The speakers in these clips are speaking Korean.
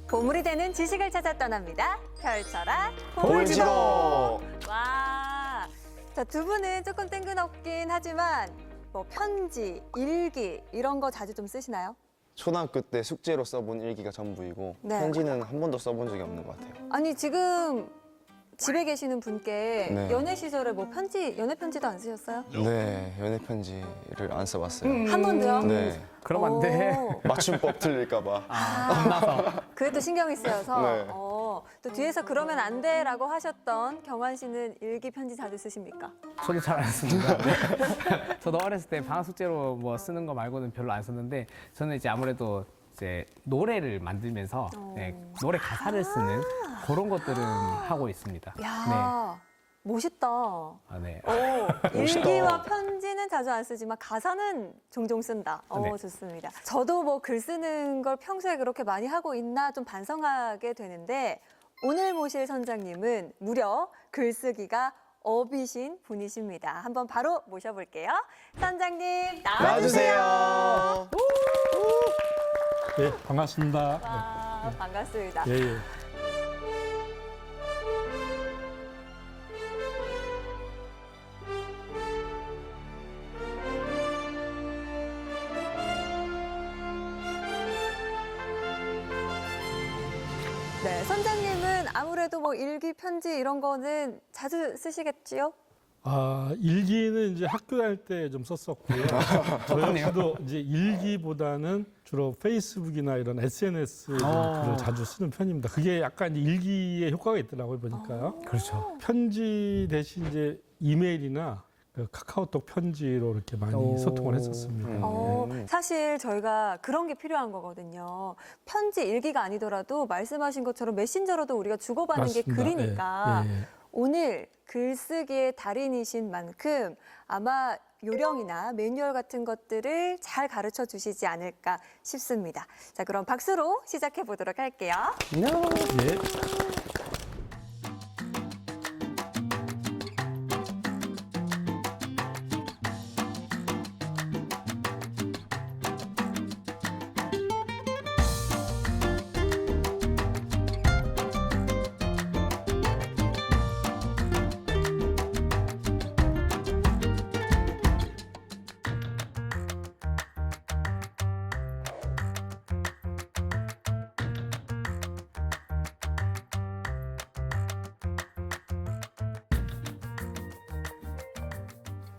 보물이 되는 지식을 찾아 떠납니다. 펼쳐라 보물지도. 와, 자, 두 분은 조금 뜬금없긴 하지만 뭐 편지, 일기 이런 거 자주 좀 쓰시나요? 초등학교 때 숙제로 써본 일기가 전부이고 네. 편지는 한 번도 써본 적이 없는 것 같아요. 아니 지금 집에 계시는 분께 네. 연애 시절에 뭐 연애 편지도 안 쓰셨어요? 네, 연애 편지를 안 써봤어요. 한 번도요? 네, 그럼 안 돼. 오, 맞춤법 틀릴까봐. 겁나서. 그게 또 신경이 쓰여서 네. 또 뒤에서 그러면 안 돼라고 하셨던 경환 씨는 일기 편지 자주 쓰십니까? 저도 잘 안 씁니다. 네. 저도 어렸을 때 방학 숙제로 뭐 쓰는 거 말고는 별로 안 썼는데 저는 이제 아무래도 이제 노래를 만들면서 네, 노래 가사를 쓰는 그런 것들은 하고 있습니다. 야, 멋있다. 네. 일기와 편지는 자주 안 쓰지만 가사는 종종 쓴다. 네. 좋습니다. 저도 뭐 글 쓰는 걸 평소에 그렇게 많이 하고 있나 좀 반성하게 되는데 오늘 모실 선장님은 무려 글쓰기가 업이신 분이십니다. 한번 바로 모셔볼게요. 선장님 나와주세요. 나와주세요. 네, 반갑습니다. 와, 반갑습니다. 예, 예. 네, 선장님은 아무래도 뭐 일기, 편지 이런 거는 자주 쓰시겠지요? 일기는 이제 학교 다닐 때 좀 썼었고요. 저 역시도 이제 일기보다는 주로 페이스북이나 이런 SNS에 글을 자주 쓰는 편입니다. 그게 약간 이제 일기의 효과가 있더라고요, 보니까요. 그렇죠. 편지 대신 이제 이메일이나 그 카카오톡 편지로 이렇게 많이 소통을 했었습니다. 사실 저희가 그런 게 필요한 거거든요. 편지, 일기가 아니더라도 말씀하신 것처럼 메신저로도 우리가 주고받는 게 맞습니다. 글이니까 예, 예. 오늘 글쓰기의 달인이신 만큼 아마 요령이나 매뉴얼 같은 것들을 잘 가르쳐 주시지 않을까 싶습니다. 자, 그럼 박수로 시작해 보도록 할게요. 예.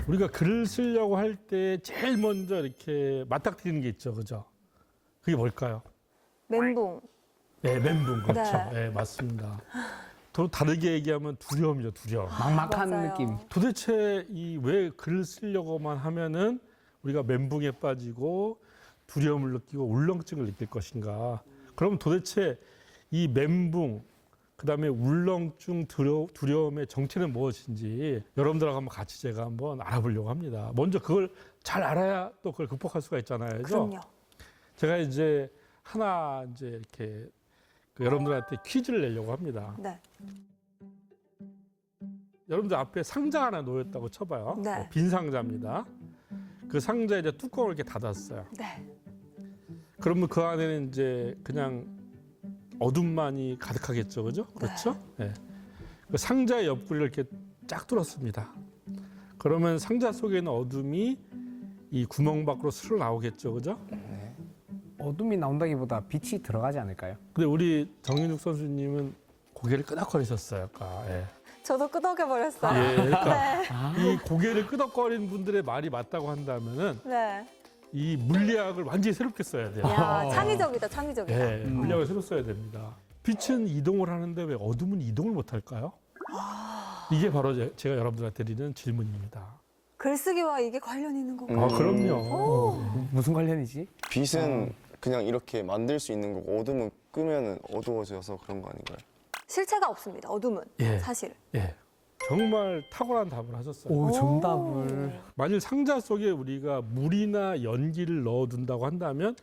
우리가 글을 쓰려고 할 때 제일 먼저 이렇게 맞닥뜨리는 게 있죠, 그죠? 그게 뭘까요? 멘붕. 네, 멘붕 그렇죠. 네. 네, 맞습니다. 또 다르게 얘기하면 두려움이죠, 두려움. 막막한 맞아요. 느낌. 도대체 이 왜 글을 쓰려고만 하면은 우리가 멘붕에 빠지고 두려움을 느끼고 울렁증을 느낄 것인가? 그럼 도대체 이 멘붕, 그다음에 울렁증, 두려움의 정체는 무엇인지 여러분들하고 한번 같이 제가 한번 알아보려고 합니다. 먼저 그걸 잘 알아야 또 그걸 극복할 수가 있잖아요. 그죠? 그럼요. 제가 이제 하나 이제 이렇게 여러분들한테 퀴즈를 내려고 합니다. 네. 여러분들 앞에 상자 하나 놓였다고 쳐봐요. 네. 빈 상자입니다. 그 상자에 이제 뚜껑을 이렇게 닫았어요. 네. 그러면 그 안에는 이제 그냥 어둠만이 가득하겠죠, 그죠? 그렇죠? 네. 그 상자의 옆구리를 이렇게 쫙 뚫었습니다. 그러면 상자 속에 있는 어둠이 이 구멍 밖으로 스르 나오겠죠, 그죠? 어둠이 나온다기보다 빛이 들어가지 않을까요? 근데 우리 정인욱 선수님은 고개를 끄덕거리셨어요, 아까. 예. 저도 끄덕여버렸어요. 예, 그러니까 네. 이 고개를 끄덕거리는 분들의 말이 맞다고 한다면은 네. 이 물리학을 완전히 새롭게 써야 돼요. 야, 창의적이다, 창의적이다. 예, 물리학을 새로 써야 됩니다. 빛은 이동을 하는데 왜 어둠은 이동을 못 할까요? 이게 바로 제가 여러분들한테 드리는 질문입니다. 글쓰기와 이게 관련이 있는 거구나. 그럼요. 무슨 관련이지? 빛은 그냥 이렇게 만들 수 있는 거고 어둠은 끄면은 어두워져서 그런 거 아닌가요? 실체가 없습니다, 어둠은. 예. 사실. 예. 정말 탁월한 답을 하셨어요. 오, 정답을. 만일 상자 속에 우리가 물이나 연기를 넣어둔다고 한다면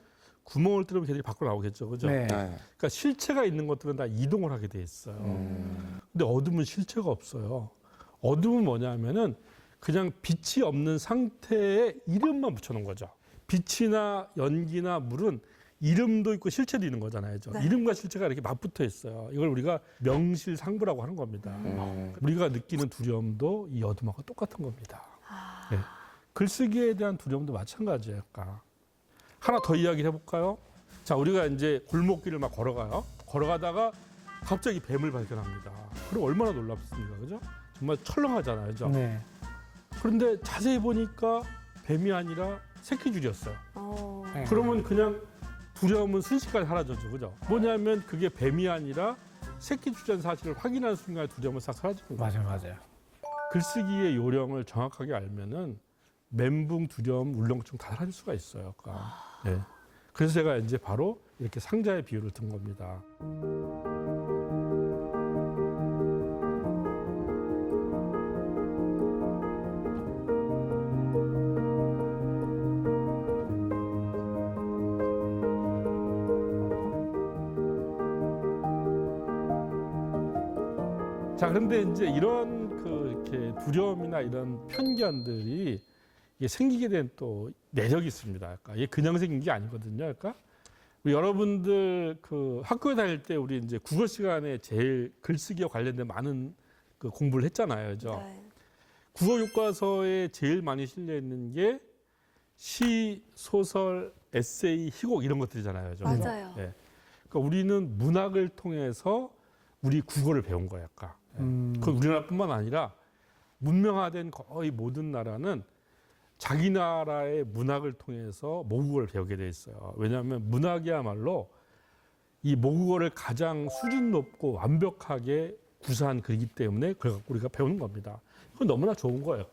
구멍을 뚫으면 걔들이 밖으로 나오겠죠, 그죠? 네. 그러니까 실체가 있는 것들은 다 이동을 하게 돼 있어요. 근데 어둠은 실체가 없어요. 어둠은 뭐냐면은 그냥 빛이 없는 상태에 이름만 붙여놓은 거죠. 빛이나 연기나 물은 이름도 있고 실체도 있는 거잖아요. 네. 이름과 실체가 이렇게 맞붙어 있어요. 이걸 우리가 명실상부라고 하는 겁니다. 우리가 느끼는 두려움도 이 어둠하고 똑같은 겁니다. 네. 글쓰기에 대한 두려움도 마찬가지예요. 그러니까. 하나 더 이야기를 해볼까요? 자, 우리가 이제 골목길을 막 걸어가요. 걸어가다가 갑자기 뱀을 발견합니다. 그럼 얼마나 놀랍습니까? 그죠? 정말 철렁하잖아요. 그죠? 네. 그런데 자세히 보니까 뱀이 아니라 새끼줄이었어요. 네. 그러면 그냥 두려움은 순식간에 사라졌죠. 그죠? 뭐냐면 그게 뱀이 아니라 새끼줄이라는 사실을 확인하는 순간에 두려움은 싹 사라지는 거예요. 맞아요. 글쓰기의 요령을 정확하게 알면은 멘붕, 두려움, 울렁증 다 사라질 수가 있어요. 그러니까. 네. 그래서 제가 이제 바로 이렇게 상자의 비유를 든 겁니다. 자, 그런데 이제 이런 이렇게 두려움이나 이런 편견들이 이게 생기게 된 또 매력이 있습니다. 그러니까 이게 그냥 생긴 게 아니거든요. 그러니까 우리 여러분들 그 학교에 다닐 때 우리 이제 국어 시간에 제일 글쓰기와 관련된 많은 그 공부를 했잖아요. 그죠? 네. 국어 교과서에 제일 많이 실려 있는 게 시, 소설, 에세이, 희곡 이런 것들이잖아요. 그죠? 맞아요. 예. 그러니까 우리는 문학을 통해서 우리 국어를 배운 거예요. 아까. 그 우리나라뿐만 아니라 문명화된 거의 모든 나라는 자기 나라의 문학을 통해서 모국어를 배우게 돼 있어요. 왜냐하면 문학이야말로 이 모국어를 가장 수준 높고 완벽하게 구사한 글이기 때문에 그걸 갖고 우리가 배우는 겁니다. 그건 너무나 좋은 거예요.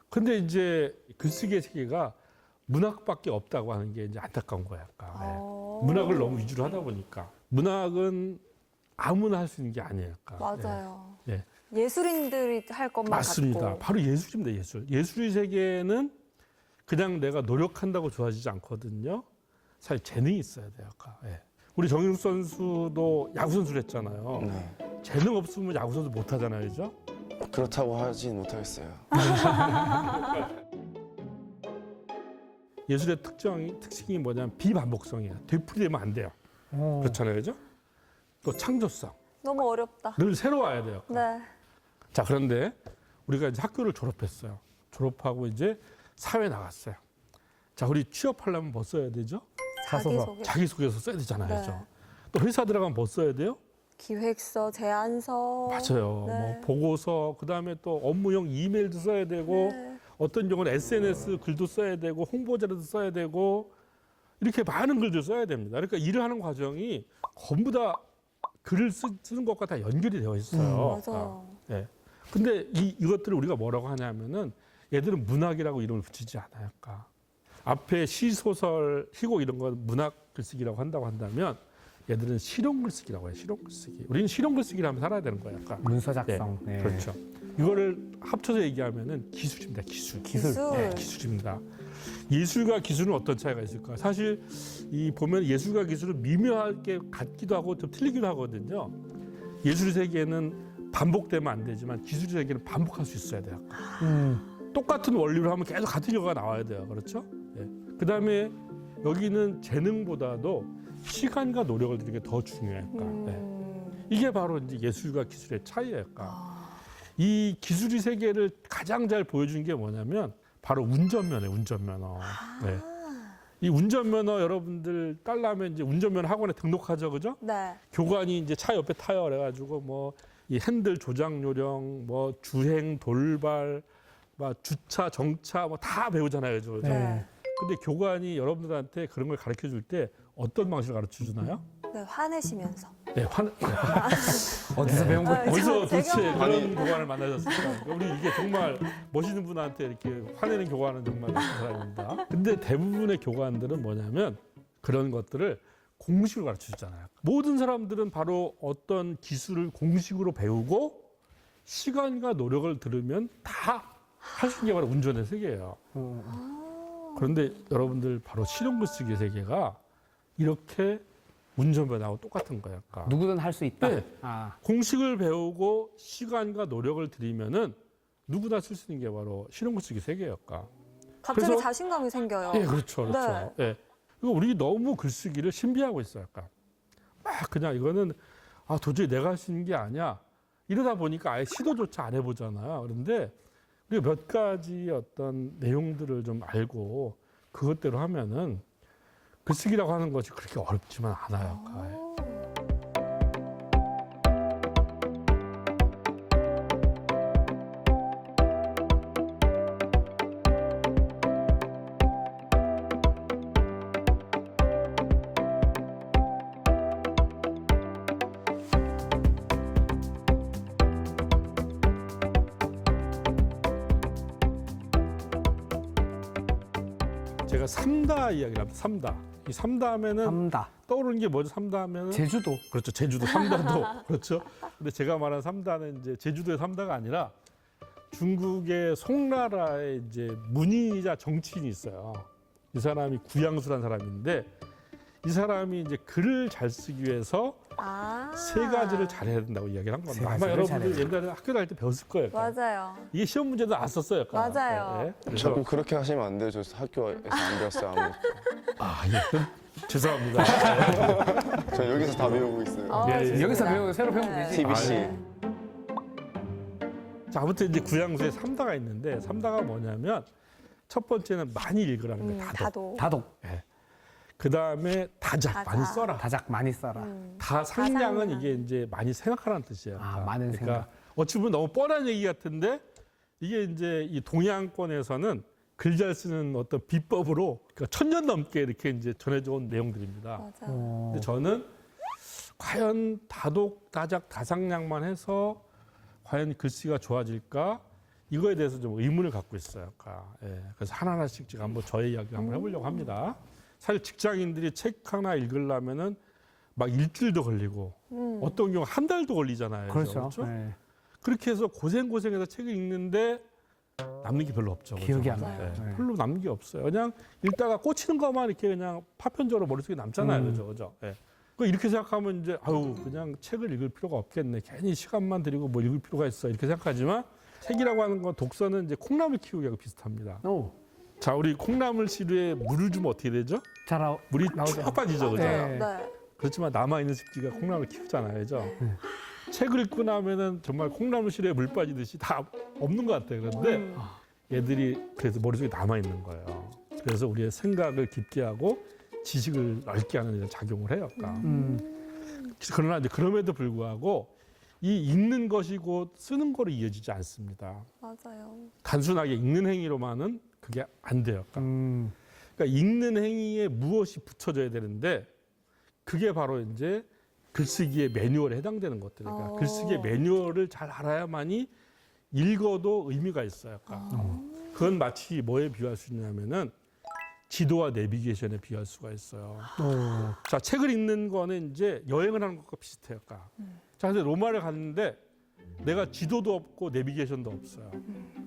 그런데 이제 글쓰기의 세계가 문학밖에 없다고 하는 게 이제 안타까운 거예요. 문학을 너무 위주로 하다 보니까 문학은 아무나 할 수 있는 게 아니에요. 맞아요. 예. 예술인들이 할 것만 맞습니다. 같고. 바로 예술입니다. 예술. 예술의 세계는 그냥 내가 노력한다고 좋아지지 않거든요. 사실 재능이 있어야 돼요. 예. 우리 정인욱 선수도 야구 선수를 했잖아요. 네. 재능 없으면 야구 선수 못 하잖아요, 그죠? 그렇다고 하진 못하겠어요. 예술의 특징이 뭐냐면 비반복성이에요. 되풀이되면 안 돼요. 그렇잖아요, 그죠? 또 창조성. 너무 어렵다. 늘 새로워야 돼요. 네. 자, 그런데 우리가 이제 학교를 졸업했어요. 졸업하고 이제 사회 나갔어요. 자, 우리 취업하려면 뭐 써야 되죠? 자기소개. 자기소개서 써야 되잖아요. 네. 그죠? 또 회사 들어가면 뭐 써야 돼요? 기획서, 제안서. 맞아요. 네. 뭐 보고서, 그다음에 또 업무용 이메일도 써야 되고 네. 어떤 경우는 SNS 글도 써야 되고 홍보자료도 써야 되고 이렇게 많은 글들 써야 됩니다. 그러니까 일을 하는 과정이 전부 다 글을 쓰는 것과 다 연결이 되어 있어요. 맞아요. 네. 근데 이것들을 우리가 뭐라고 하냐면은 얘들은 문학이라고 이름을 붙이지 않아요. 그러니까 앞에 시, 소설, 희곡 이런 건 문학 글쓰기라고 한다고 한다면 얘들은 실용 글쓰기라고 해요. 실용 글쓰기. 우리는 실용 글쓰기를 하면 살아야 되는 거예요. 그러니까. 문서 작성. 네. 그렇죠. 이거를 합쳐서 얘기하면은 기술입니다. 기술. 기술. 네, 기술입니다. 예술과 기술은 어떤 차이가 있을까? 사실 이 보면 예술과 기술은 미묘하게 같기도 하고 좀 틀리기도 하거든요. 예술 세계는 반복되면 안 되지만 기술 세계는 반복할 수 있어야 돼요. 똑같은 원리로 하면 계속 같은 결과가 나와야 돼요. 그렇죠? 네. 그다음에 여기는 재능보다도 시간과 노력을 들이는 게 더 중요해요. 네. 이게 바로 이제 예술과 기술의 차이예요. 이 기술의 세계를 가장 잘 보여주는 게 뭐냐면 바로 운전면허예요. 운전면허. 네. 이 운전면허 여러분들 딸라면 이제 운전면허 학원에 등록하죠, 그죠? 네. 교관이 이제 차 옆에 타요, 그래가지고 뭐 이 핸들 조작 요령, 뭐 주행, 돌발, 뭐 주차, 정차 뭐 다 배우잖아요, 그죠? 네. 근데 교관이 여러분들한테 그런 걸 가르쳐 줄 때 어떤 방식으로 가르쳐 주나요? 네, 화내시면서. 네, 어디서 배운 거? 어디서 제 도대체 경험. 그런 교관을 만나셨을까? 우리 이게 정말 멋있는 분한테 이렇게 화내는 교관은 정말 멋진 사람입니다. 근데 대부분의 교관들은 뭐냐면 그런 것들을 공식으로 가르쳐 주잖아요. 모든 사람들은 바로 어떤 기술을 공식으로 배우고 시간과 노력을 들으면 다 할 수 있는 게 바로 운전의 세계예요. 그런데 여러분들 바로 실용글쓰기의 세계가 이렇게 운전면허하고 똑같은 거예요. 그러니까 누구든 할 수 있다. 네. 아, 공식을 배우고 시간과 노력을 들이면은 누구나 쓸 수 있는 게 바로 실용글쓰기 세계예요. 그러니까. 갑자기 그래서- 자신감이 생겨요. 예, 그렇죠, 그렇죠. 예. 그리고 우리 너무 글쓰기를 신비하고 있어요. 약간 막 그냥 이거는 도저히 내가 할 수 있는 게 아니야. 이러다 보니까 아예 시도조차 안 해보잖아요. 그런데 우리가 몇 가지 어떤 내용들을 좀 알고 그것대로 하면은 글쓰기라고 하는 것이 그렇게 어렵지만 않아요. 제가 삼다 이야기를 합니다. 삼다. 이 삼다 하면은 삼다. 떠오르는 게 뭐죠? 삼다 하면은 제주도. 그렇죠. 제주도 삼다도 그렇죠. 근데 제가 말한 삼다는 이제 제주도의 삼다가 아니라 중국의 송나라의 이제 문인이자 정치인이 있어요. 이 사람이 구양수라는 사람인데 이 사람이 이제 글을 잘 쓰기 위해서 세 가지를 잘해야 된다고 이야기를 한 겁니다. 세 아마 가지를 여러분들 잘해야 옛날에 학교 다닐 때 배웠을 거예요. 맞아요. 이게 시험 문제도 나왔었어요. 약간. 맞아요. 그래서 자꾸 그렇게 하시면 안 돼요. 저 학교에서 안 배웠어요. 아무것도. 예. 죄송합니다. 저 여기서 다 배우고 있어요. 예, 예. 좋습니다. 여기서 새로 배우면 되지. TBC. 자, 아무튼 이제 구양수에 삼다가 있는데 삼다가 뭐냐면 첫 번째는 많이 읽으라는 거예요. 다독. 다독. 다독. 그 다음에 다작, 다작. 많이 써라. 다작 많이 써라. 다상량은 다상량. 이게 이제 많이 생각하라는 뜻이에요. 많은 생각. 어찌 보면 너무 뻔한 얘기 같은데 이게 이제 이 동양권에서는 글 잘 쓰는 어떤 비법으로 그러니까 1000년 넘게 이렇게 이제 전해져 온 내용들입니다. 맞아. 근데 저는 과연 다독, 다작, 다상량만 해서 과연 글씨가 좋아질까? 이거에 대해서 좀 의문을 갖고 있어요. 그래서 하나하나씩 제가 한번 저의 이야기를 한번 해보려고 합니다. 사실 직장인들이 책 하나 읽으려면은 막 일주일도 걸리고 어떤 경우 한 달도 걸리잖아요. 그렇죠. 그렇죠? 네. 그렇게 해서 고생해서 책을 읽는데 남는 게 별로 없죠. 기억이 그렇죠? 안 나요. 네. 별로 남는 게 없어요. 그냥 읽다가 꽂히는 것만 이렇게 그냥 파편적으로 머릿속에 남잖아요. 그죠? 예. 이렇게 생각하면 이제 그냥 책을 읽을 필요가 없겠네. 괜히 시간만 들이고 뭐 읽을 필요가 있어. 이렇게 생각하지만 책이라고 하는 건 독서는 이제 콩나물 키우기하고 비슷합니다. 자, 우리 콩나물 씨루에 물을 주면 어떻게 되죠? 물이 나오죠. 쭉 빠지죠. 그죠? 네. 네. 그렇지만 남아있는 습기가 콩나물 키우잖아요. 그죠? 책을 읽고 나면은 정말 콩나물 씨루에 물 빠지듯이 다 없는 것 같아요. 그런데 얘들이 그래서 머릿속에 남아있는 거예요. 그래서 우리의 생각을 깊게 하고 지식을 넓게 하는 이런 작용을 해요. 그러나 이제 그럼에도 불구하고 이 읽는 것이 곧 쓰는 거로 이어지지 않습니다. 맞아요. 단순하게 읽는 행위로만은 그게 안 돼요. 그러니까 읽는 행위에 무엇이 붙여져야 되는데 그게 바로 이제 글쓰기의 매뉴얼에 해당되는 것들. 그러니까 글쓰기의 매뉴얼을 잘 알아야만이 읽어도 의미가 있어요. 그건 마치 뭐에 비유할 수 있냐면은 지도와 내비게이션에 비유할 수가 있어요. 자, 책을 읽는 거는 이제 여행을 하는 것과 비슷해요. 자, 근데 로마를 갔는데 내가 지도도 없고 내비게이션도 없어요.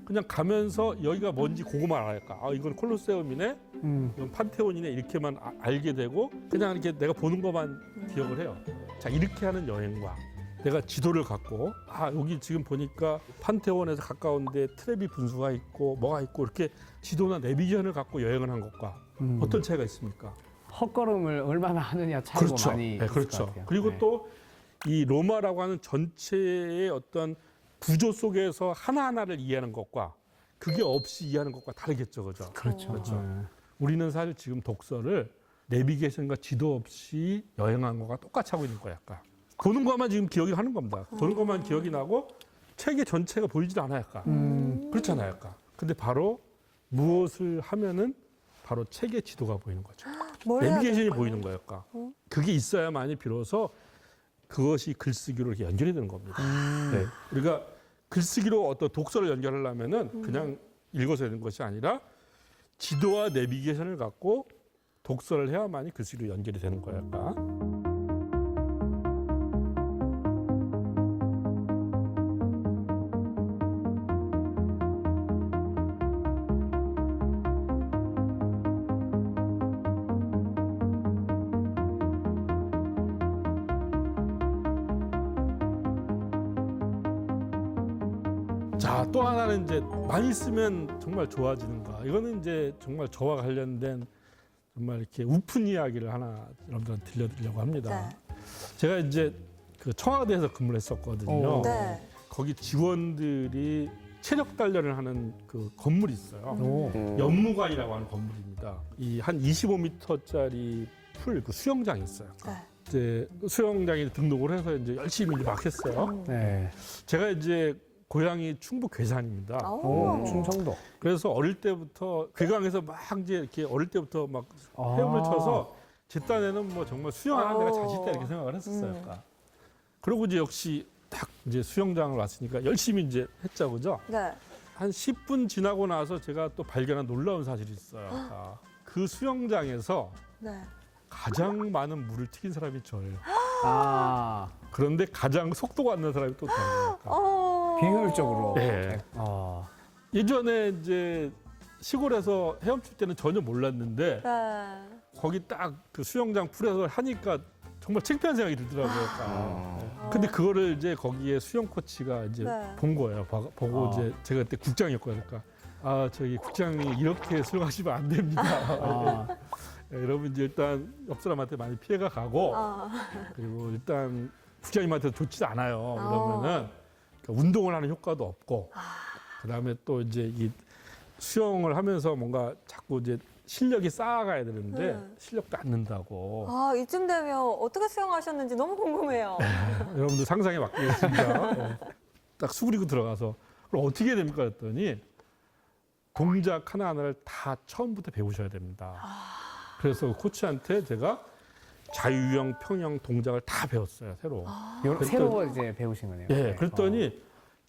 그냥 가면서 여기가 뭔지 그거만 알까. 이건 콜로세움이네, 이건 판테온이네 이렇게만 알게 되고 그냥 이렇게 내가 보는 것만 기억을 해요. 자, 이렇게 하는 여행과 내가 지도를 갖고 여기 지금 보니까 판테온에서 가까운데 트레비 분수가 있고 뭐가 있고 이렇게 지도나 내비게이션을 갖고 여행을 한 것과 어떤 차이가 있습니까? 헛걸음을 얼마나 하느냐 차이가 그렇죠. 많이 네, 있을 그렇죠. 것 같아요. 그리고 네. 또 이 로마라고 하는 전체의 어떤 구조 속에서 하나하나를 이해하는 것과 그게 없이 이해하는 것과 다르겠죠. 그죠? 그렇죠. 그렇죠. 우리는 사실 지금 독서를 내비게이션과 지도 없이 여행하는 거가 똑같이 하고 있는 거야. 약간. 보는 것만 지금 기억이 하는 겁니다. 보는 것만 기억이 나고 책의 전체가 보이지도 않아요. 약간. 그렇잖아요. 약간. 근데 바로 무엇을 하면은 바로 책의 지도가 보이는 거죠. 내비게이션이 보이는 거예요. 약간. 그게 있어야만이 비로소 그것이 글쓰기로 이렇게 연결이 되는 겁니다. 네. 우리가 글쓰기로 어떤 독서를 연결하려면은 그냥 읽어서 되는 것이 아니라 지도와 내비게이션을 갖고 독서를 해야만이 글쓰기로 연결이 되는 거예요. 약간. 자, 또 하나는 이제 많이 쓰면 정말 좋아지는가. 이거는 이제 정말 저와 관련된 정말 이렇게 우픈 이야기를 하나 여러분들한테 들려드리려고 합니다. 제가 이제 그 청와대에서 근무를 했었거든요. 오. 네. 거기 직원들이 체력 단련을 하는 그 건물이 있어요. 오. 연무관이라고 하는 건물입니다. 이 한 25m짜리 풀 그 수영장이 있어요. 네. 이제 수영장에 등록을 해서 이제 열심히 막 했어요. 네. 제가 이제 고향이 충북 괴산입니다. 오, 충청도. 그래서 어릴 때부터 괴강에서 막 이제 이렇게 어릴 때부터 막 헤엄을 쳐서 제 딴에는 뭐 정말 수영하는 데가 자식다 이렇게 생각을 했었어요. 그러니까. 그리고 이제 역시 딱 이제 수영장을 왔으니까 열심히 이제 했죠, 그죠? 네. 한 10분 지나고 나서 제가 또 발견한 놀라운 사실이 있어요. 그 수영장에서 네. 가장 많은 물을 튀긴 사람이 저예요. 아, 그런데 가장 속도가 안 나는 사람이 또 다른 거니까. 비효율적으로. 네. 어. 예전에 이제 시골에서 헤엄칠 때는 전혀 몰랐는데 네. 거기 딱 그 수영장 풀에서 하니까 정말 창피한 생각이 들더라고요. 근데 그거를 이제 거기에 수영 코치가 이제 네. 본 거예요. 보고 이제 제가 그때 국장이었거든요. 그러니까 아 저기 국장이 이렇게 수영하시면 안 됩니다. 아. 네, 여러분 이제 일단 옆 사람한테 많이 피해가 가고 그리고 일단 국장님한테 좋지 않아요. 그러면은 그러니까 운동을 하는 효과도 없고 그다음에 또 이제 이 수영을 하면서 뭔가 자꾸 이제 실력이 쌓아가야 되는데 실력도 안 는다고. 아, 이쯤 되면 어떻게 수영하셨는지 너무 궁금해요. 여러분들 상상에 맡기겠습니다. 네. 딱 수그리고 들어가서 그럼 어떻게 해야 됩니까? 그랬더니 동작 하나하나를 다 처음부터 배우셔야 됩니다. 그래서 코치한테 제가 자유형, 평형 동작을 다 배웠어요, 새로. 새로 이제 배우신 거네요. 예, 그랬더니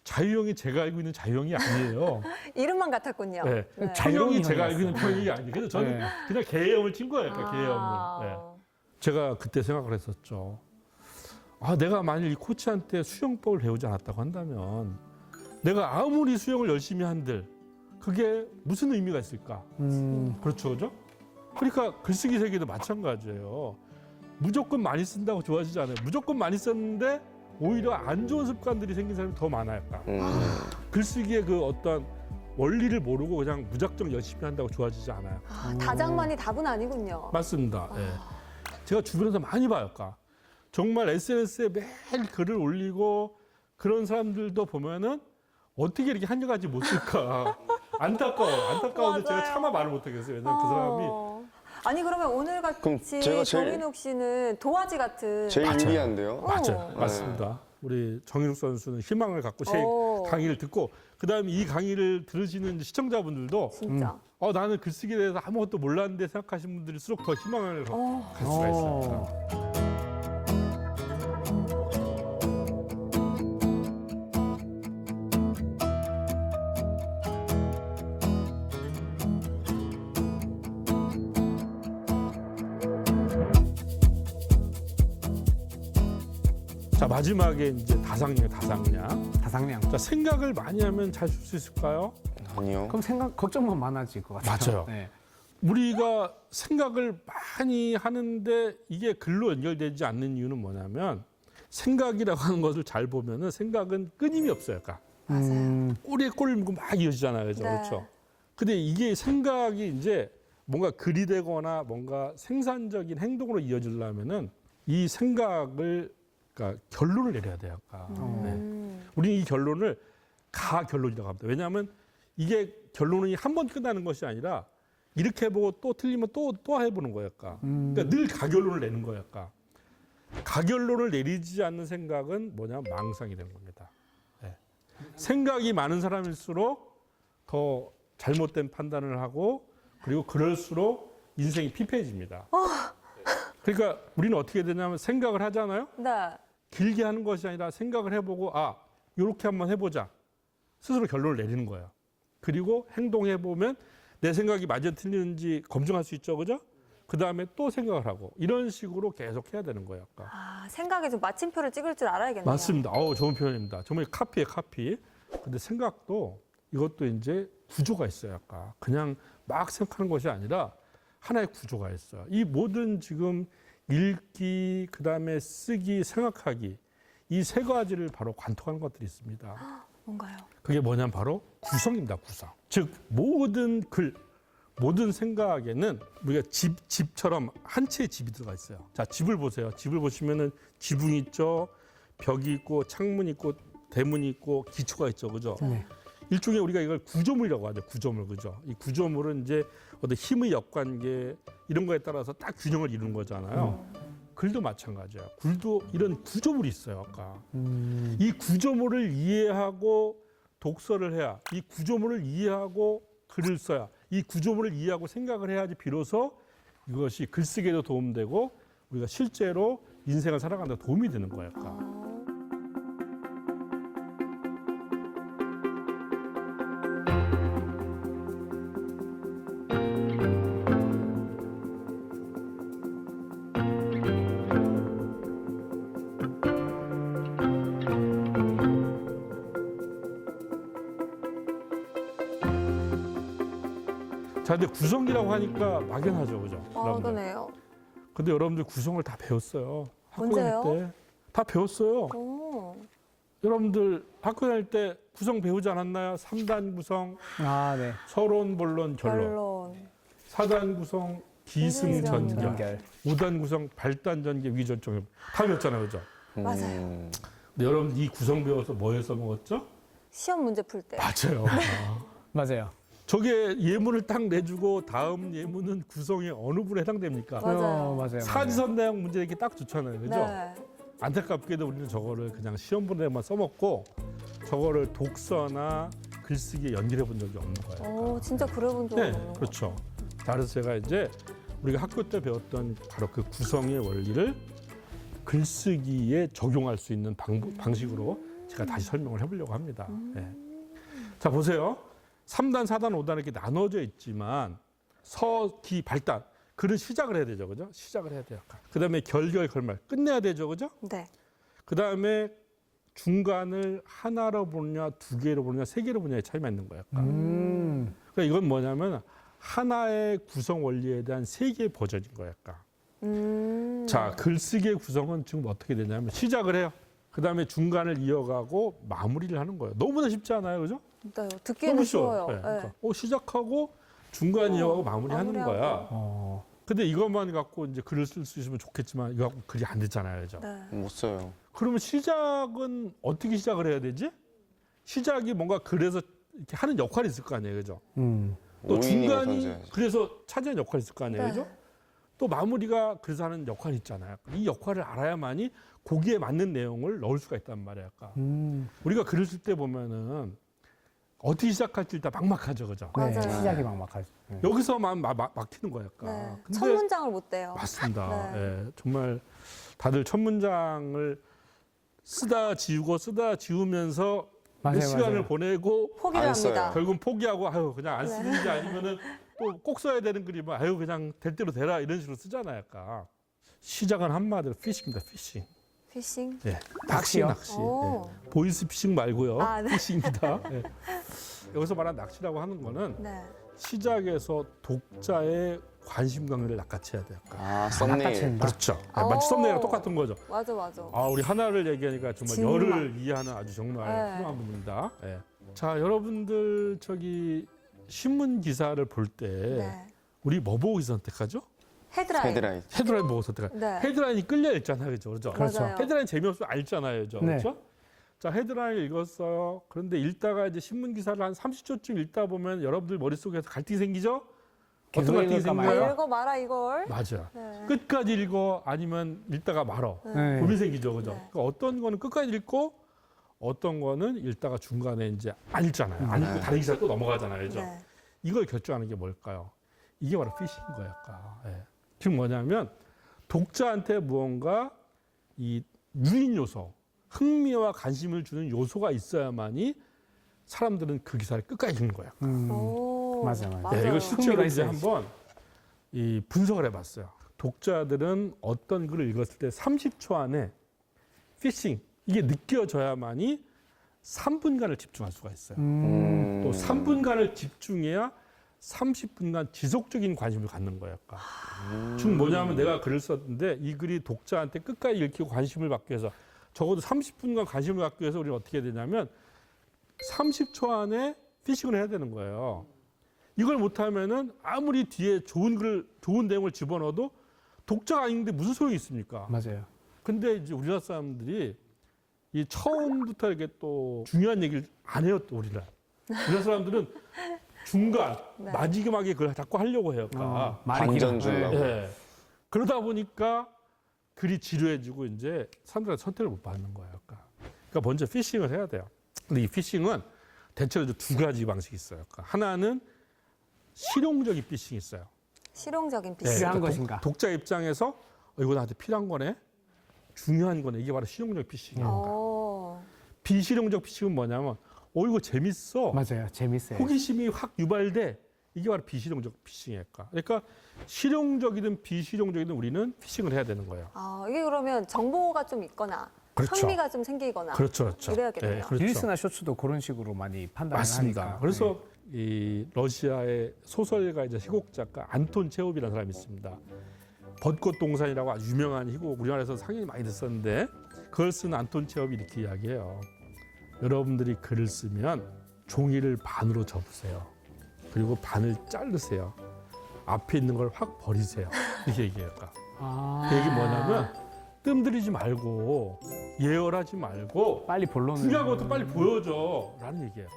자유형이 제가 알고 있는 자유형이 아니에요. 이름만 같았군요. 네. 네. 평형이 제가 알고 있는 평형이었어요. 평형이 아니에요. 그래서 저는 네. 그냥 개형을 친 거예요, 그러니까 개형을. 네. 제가 그때 생각을 했었죠. 아, 내가 만일 이 코치한테 수영법을 배우지 않았다고 한다면 내가 아무리 수영을 열심히 한들 그게 무슨 의미가 있을까? 그렇죠, 그죠? 그러니까 글쓰기 세계도 마찬가지예요. 무조건 많이 쓴다고 좋아지지 않아요. 무조건 많이 썼는데 오히려 안 좋은 습관들이 생긴 사람이 더 많아요. 글쓰기의 그 어떤 원리를 모르고 그냥 무작정 열심히 한다고 좋아지지 않아요. 다장만이 답은 아니군요. 맞습니다. 예. 제가 주변에서 많이 봐요. 그러니까 정말 SNS에 매일 글을 올리고 그런 사람들도 보면은 어떻게 이렇게 한결같이 못 쓸까. 안타까운데 제가 맞아요. 차마 말을 못 하겠어요. 왜냐면 그 사람이 아니 그러면 오늘 그럼 같이 제가 제일- 정인욱 씨는 도화지 같은 제일 맞아요. 유리한데요. 맞아요. 네. 맞습니다. 우리 정인욱 선수는 희망을 갖고 오. 강의를 듣고 그다음에 이 강의를 들으시는 시청자분들도 진짜. 나는 글쓰기에 대해서 아무것도 몰랐는데 생각하시는 분들일수록 더 희망을 갖을 수가 있어요. 자, 마지막에 이제 다상량이에요, 다상량. 다상량. 자, 생각을 많이 하면 잘 쓸 수 있을까요? 아니요. 그럼 걱정만 많아질 것 같아요. 맞아요. 네. 우리가 생각을 많이 하는데 이게 글로 연결되지 않는 이유는 뭐냐면 생각이라고 하는 것을 잘 보면은 생각은 끊임이 없어요. 그러니까 맞아요. 꼬리에 꼬리를 물고 막 이어지잖아요. 그죠? 네. 그렇죠? 근데 이게 생각이 이제 뭔가 글이 되거나 뭔가 생산적인 행동으로 이어지려면은 이 생각을 그러니까 결론을 내려야 돼요. 그러니까. 네. 우리는 이 결론을 가결론이라고 합니다. 왜냐하면 이게 결론이 한 번 끝나는 것이 아니라 이렇게 해보고 또 틀리면 또 해보는 거예요. 그러니까 늘 가결론을 내는 거예요. 가결론을 내리지 않는 생각은 뭐냐? 망상이 되는 겁니다. 네. 생각이 많은 사람일수록 더 잘못된 판단을 하고 그리고 그럴수록 인생이 피폐해집니다. 그러니까 우리는 어떻게 되냐면 생각을 하잖아요. 네. 길게 하는 것이 아니라 생각을 해보고 이렇게 한번 해보자. 스스로 결론을 내리는 거예요. 그리고 행동해보면 내 생각이 맞아 틀리는지 검증할 수 있죠. 그죠? 그 다음에 또 생각을 하고 이런 식으로 계속 해야 되는 거예요. 생각에 좀 마침표를 찍을 줄 알아야겠네요. 맞습니다. 좋은 표현입니다. 정말 카피에 카피. 근데 생각도 이것도 이제 구조가 있어요. 그냥 막 생각하는 것이 아니라 하나의 구조가 있어요. 이 모든 지금 읽기, 그 다음에 쓰기, 생각하기 이 세 가지를 바로 관통하는 것들이 있습니다. 뭔가요? 그게 뭐냐면 바로 구성입니다. 구성. 즉 모든 글, 모든 생각에는 우리가 집처럼 한 채의 집이 들어가 있어요. 자, 집을 보세요. 집을 보시면은 지붕이 있죠, 벽이 있고, 창문이 있고, 대문이 있고, 기초가 있죠, 그죠? 네. 일종의 우리가 이걸 구조물이라고 하죠. 구조물, 그죠? 이 구조물은 이제 어떤 힘의 역관계 이런 거에 따라서 딱 균형을 이루는 거잖아요. 글도 마찬가지야. 글도 이런 구조물이 있어요. 아까 이 구조물을 이해하고 독서를 해야, 이 구조물을 이해하고 글을 써야, 이 구조물을 이해하고 생각을 해야지 비로소 이것이 글쓰기에도 도움되고 우리가 실제로 인생을 살아가는 데 도움이 되는 거예요. 아까. 자, 근데 구성이라고 하니까 막연하죠, 그죠? 여러분들. 그러네요. 근데 여러분들 구성을 다 배웠어요. 학교 언제요? 다닐 때. 다 배웠어요. 오. 여러분들 학교 다닐 때 구성 배우지 않았나요? 3단 구성, 아, 네. 서론, 본론, 결론. 결론. 4단 구성, 기승전결. 연결. 5단 구성, 발단, 전개, 위전적. 다 배웠잖아요, 그죠? 맞아요. 근데 여러분 이 구성 배워서 뭐에 써먹었죠? 시험 문제 풀 때. 맞아요. 맞아요. 저게 예문을 딱 내주고 다음 예문은 구성의 어느 부분에 해당됩니까? 맞아요. 맞아요. 사지선다형 문제 이렇게 딱 좋잖아요, 그죠? 네. 안타깝게도 우리는 저거를 그냥 시험 보는 데만 써먹고 저거를 독서나 글쓰기에 연결해 본 적이 없는 거예요. 오, 진짜 그래 본 적은 네, 없는 것 그렇죠. 자, 그래서 제가 이제 우리가 학교 때 배웠던 바로 그 구성의 원리를 글쓰기에 적용할 수 있는 방식으로 제가 다시 설명을 해보려고 합니다. 네. 자, 보세요. 3단, 4단, 5단 이렇게 나눠져 있지만 서, 기, 발단. 글은 시작을 해야 되죠, 그죠? 시작을 해야 돼요. 그 다음에 결, 결말 끝내야 되죠, 그죠? 네. 그 다음에 중간을 하나로 보느냐, 두 개로 보느냐, 세 개로 보느냐의 차이만 있는 거예요. 그러니까 이건 뭐냐면 하나의 구성 원리에 대한 세 개의 버전인 거예요. 자, 글쓰기의 구성은 지금 어떻게 되냐면 시작을 해요. 그 다음에 중간을 이어가고 마무리를 하는 거예요. 너무나 쉽지 않아요, 그죠? 네, 듣기에는 쉬워요. 네, 네. 그러니까 시작하고 중간 이어가고 마무리하는 마무리하고. 거야. 근데 이것만 갖고 이제 글을 쓸 수 있으면 좋겠지만 이거 갖고 글이 안 됐잖아요, 그죠? 네. 못 써요. 그러면 시작은 어떻게 시작을 해야 되지? 시작이 뭔가 글에서 이렇게 하는 역할이 있을 거 아니에요, 그죠? 또 오인이가 중간이 던져야죠. 그래서 차지하는 역할이 있을 거 아니에요, 네. 그죠? 또 마무리가 그래서 하는 역할이 있잖아요. 이 역할을 알아야만이 거기에 맞는 내용을 넣을 수가 있단 말이에요. 아까. 우리가 글을 쓸 때 보면은 어떻게 시작할지 일단 막막하죠, 그죠? 네, 맞아요. 시작이 막막하죠. 네. 여기서만 막히는 거예요, 아까. 네. 근데 첫 문장을 못 떼요. 맞습니다. 네. 예, 정말 다들 첫 문장을 쓰다 지우면서 몇 맞아요, 시간을 맞아요. 보내고 포기를 안 써요. 합니다. 결국은 포기하고 아유 그냥 안 네. 쓰는지 아니면은 또 꼭 써야 되는 글이면 아유 그냥 될 대로 되라 이런 식으로 쓰잖아요. 아까 시작은 한마디로 피싱입니다. 피싱. 피싱. 예, 낚시. 오. 예. 보이스 피싱 말고요. 아, 네. 피싱입니다. 예. 여기서 말하는 낚시라고 하는 거는 네. 시작에서 독자의 관심관계를 낚아채야 돼요. 아, 썸네일. 낚아챈다. 그렇죠. 네, 오. 마치 썸네일이랑 똑같은 거죠. 맞아, 맞아. 아, 우리 하나를 얘기하니까 정말 진막. 열을 이해하는 아주 정말 네. 훌륭한 부분입니다. 예. 자, 여러분들 저기 신문 기사를 볼 때 네. 우리 뭐 보고 선택하죠? 헤드라인. 헤드라인. 헤드라인 보고 선택하죠. 네. 헤드라인이 끌려 있잖아요, 그죠? 그렇죠. 맞아요. 헤드라인 재미없으면 알잖아요, 그죠? 네. 그렇죠? 자, 헤드라인을 읽었어요. 그런데 읽다가 이제 신문 기사를 한 30초쯤 읽다 보면 여러분들 머릿속에서 갈등이 생기죠? 계속 어떤 갈등이 읽을까 생겨요? 말까? 읽어 말아 이걸. 맞아. 네. 끝까지 읽어 아니면 읽다가 말어. 네. 고민이 생기죠, 그죠? 네. 그러니까 어떤 거는 끝까지 읽고 어떤 거는 읽다가 중간에 이제 안 읽잖아요. 안 읽고 네. 다른 기사 또 넘어가잖아요, 그죠? 네. 이걸 결정하는 게 뭘까요? 이게 바로 피싱인 거예요, 아까. 예. 지금 뭐냐면 독자한테 무언가 이 유인 요소, 흥미와 관심을 주는 요소가 있어야만이 사람들은 그 기사를 끝까지 읽는 거예요. 오. 맞아요, 맞아요. 네, 이거 실제로 흥미가 이제 있어야지. 한번 이 분석을 해봤어요. 독자들은 어떤 글을 읽었을 때 30초 안에 피싱 이게 느껴져야만이 3분간을 집중할 수가 있어요. 또 3분간을 집중해야 30분간 지속적인 관심을 갖는 거예요. 아까. 즉 뭐냐면 내가 글을 썼는데 이 글이 독자한테 끝까지 읽히고 관심을 받기 위해서 적어도 30분간 관심을 갖기 위해서 우리는 어떻게 해야 되냐면 30초 안에 피싱을 해야 되는 거예요. 이걸 못하면은 아무리 뒤에 좋은 내용을 집어넣어도 독자가 아닌데 무슨 소용이 있습니까? 맞아요. 근데 이제 우리나라 사람들이 이 처음부터 이렇게 또 중요한 얘기를 안 해요, 또 우리나라 사람들은 중간, 네. 마지막에 그걸 자꾸 하려고 해요. 그러니까. 말이 반전 길어. 주려고. 예. 그러다 보니까 글이 지루해지고 이제 사람들한테 선택을 못 받는 거예요. 그러니까 먼저 피싱을 해야 돼요. 근데 이 피싱은 대체로 이제 두 가지 방식이 있어요. 그러니까 하나는 실용적인 피싱이 있어요. 실용적인 네, 피싱. 필요한 그러니까 것인가? 독자 입장에서 이거 나한테 필요한 거네, 중요한 거네. 이게 바로 실용적 피싱이에요. 오. 비실용적 피싱은 뭐냐면 이거 재밌어. 맞아요. 재밌어요. 호기심이 확 유발돼. 이게 바로 비실용적 피싱이에요. 그러니까 실용적이든 비실용적이든 우리는 피싱을 해야 되는 거예요. 아, 이게 그러면 정보가 좀 있거나 그렇죠. 흥미가 좀 생기거나 그렇죠. 이래야겠네요. 그렇죠. 릴스나 쇼츠도 그런 식으로 많이 판단을 맞습니다. 하니까. 그래서 이 러시아의 소설가이자 희곡 작가 안톤 체홉이라는 사람이 있습니다. 벚꽃 동산이라고 아주 유명한 희곡, 우리나라에서 상당히 많이 듣었는데 그걸 쓴 안톤 체홉이 이렇게 이야기해요. 여러분들이 글을 쓰면 종이를 반으로 접으세요. 그리고 반을 자르세요. 앞에 있는 걸 확 버리세요. 이렇게 얘기해요. 아. 그 얘기 뭐냐면 뜸들이지 말고 예열하지 말고 빨리 본론을 중요한 것도 빨리 보여줘 라는 얘기예요.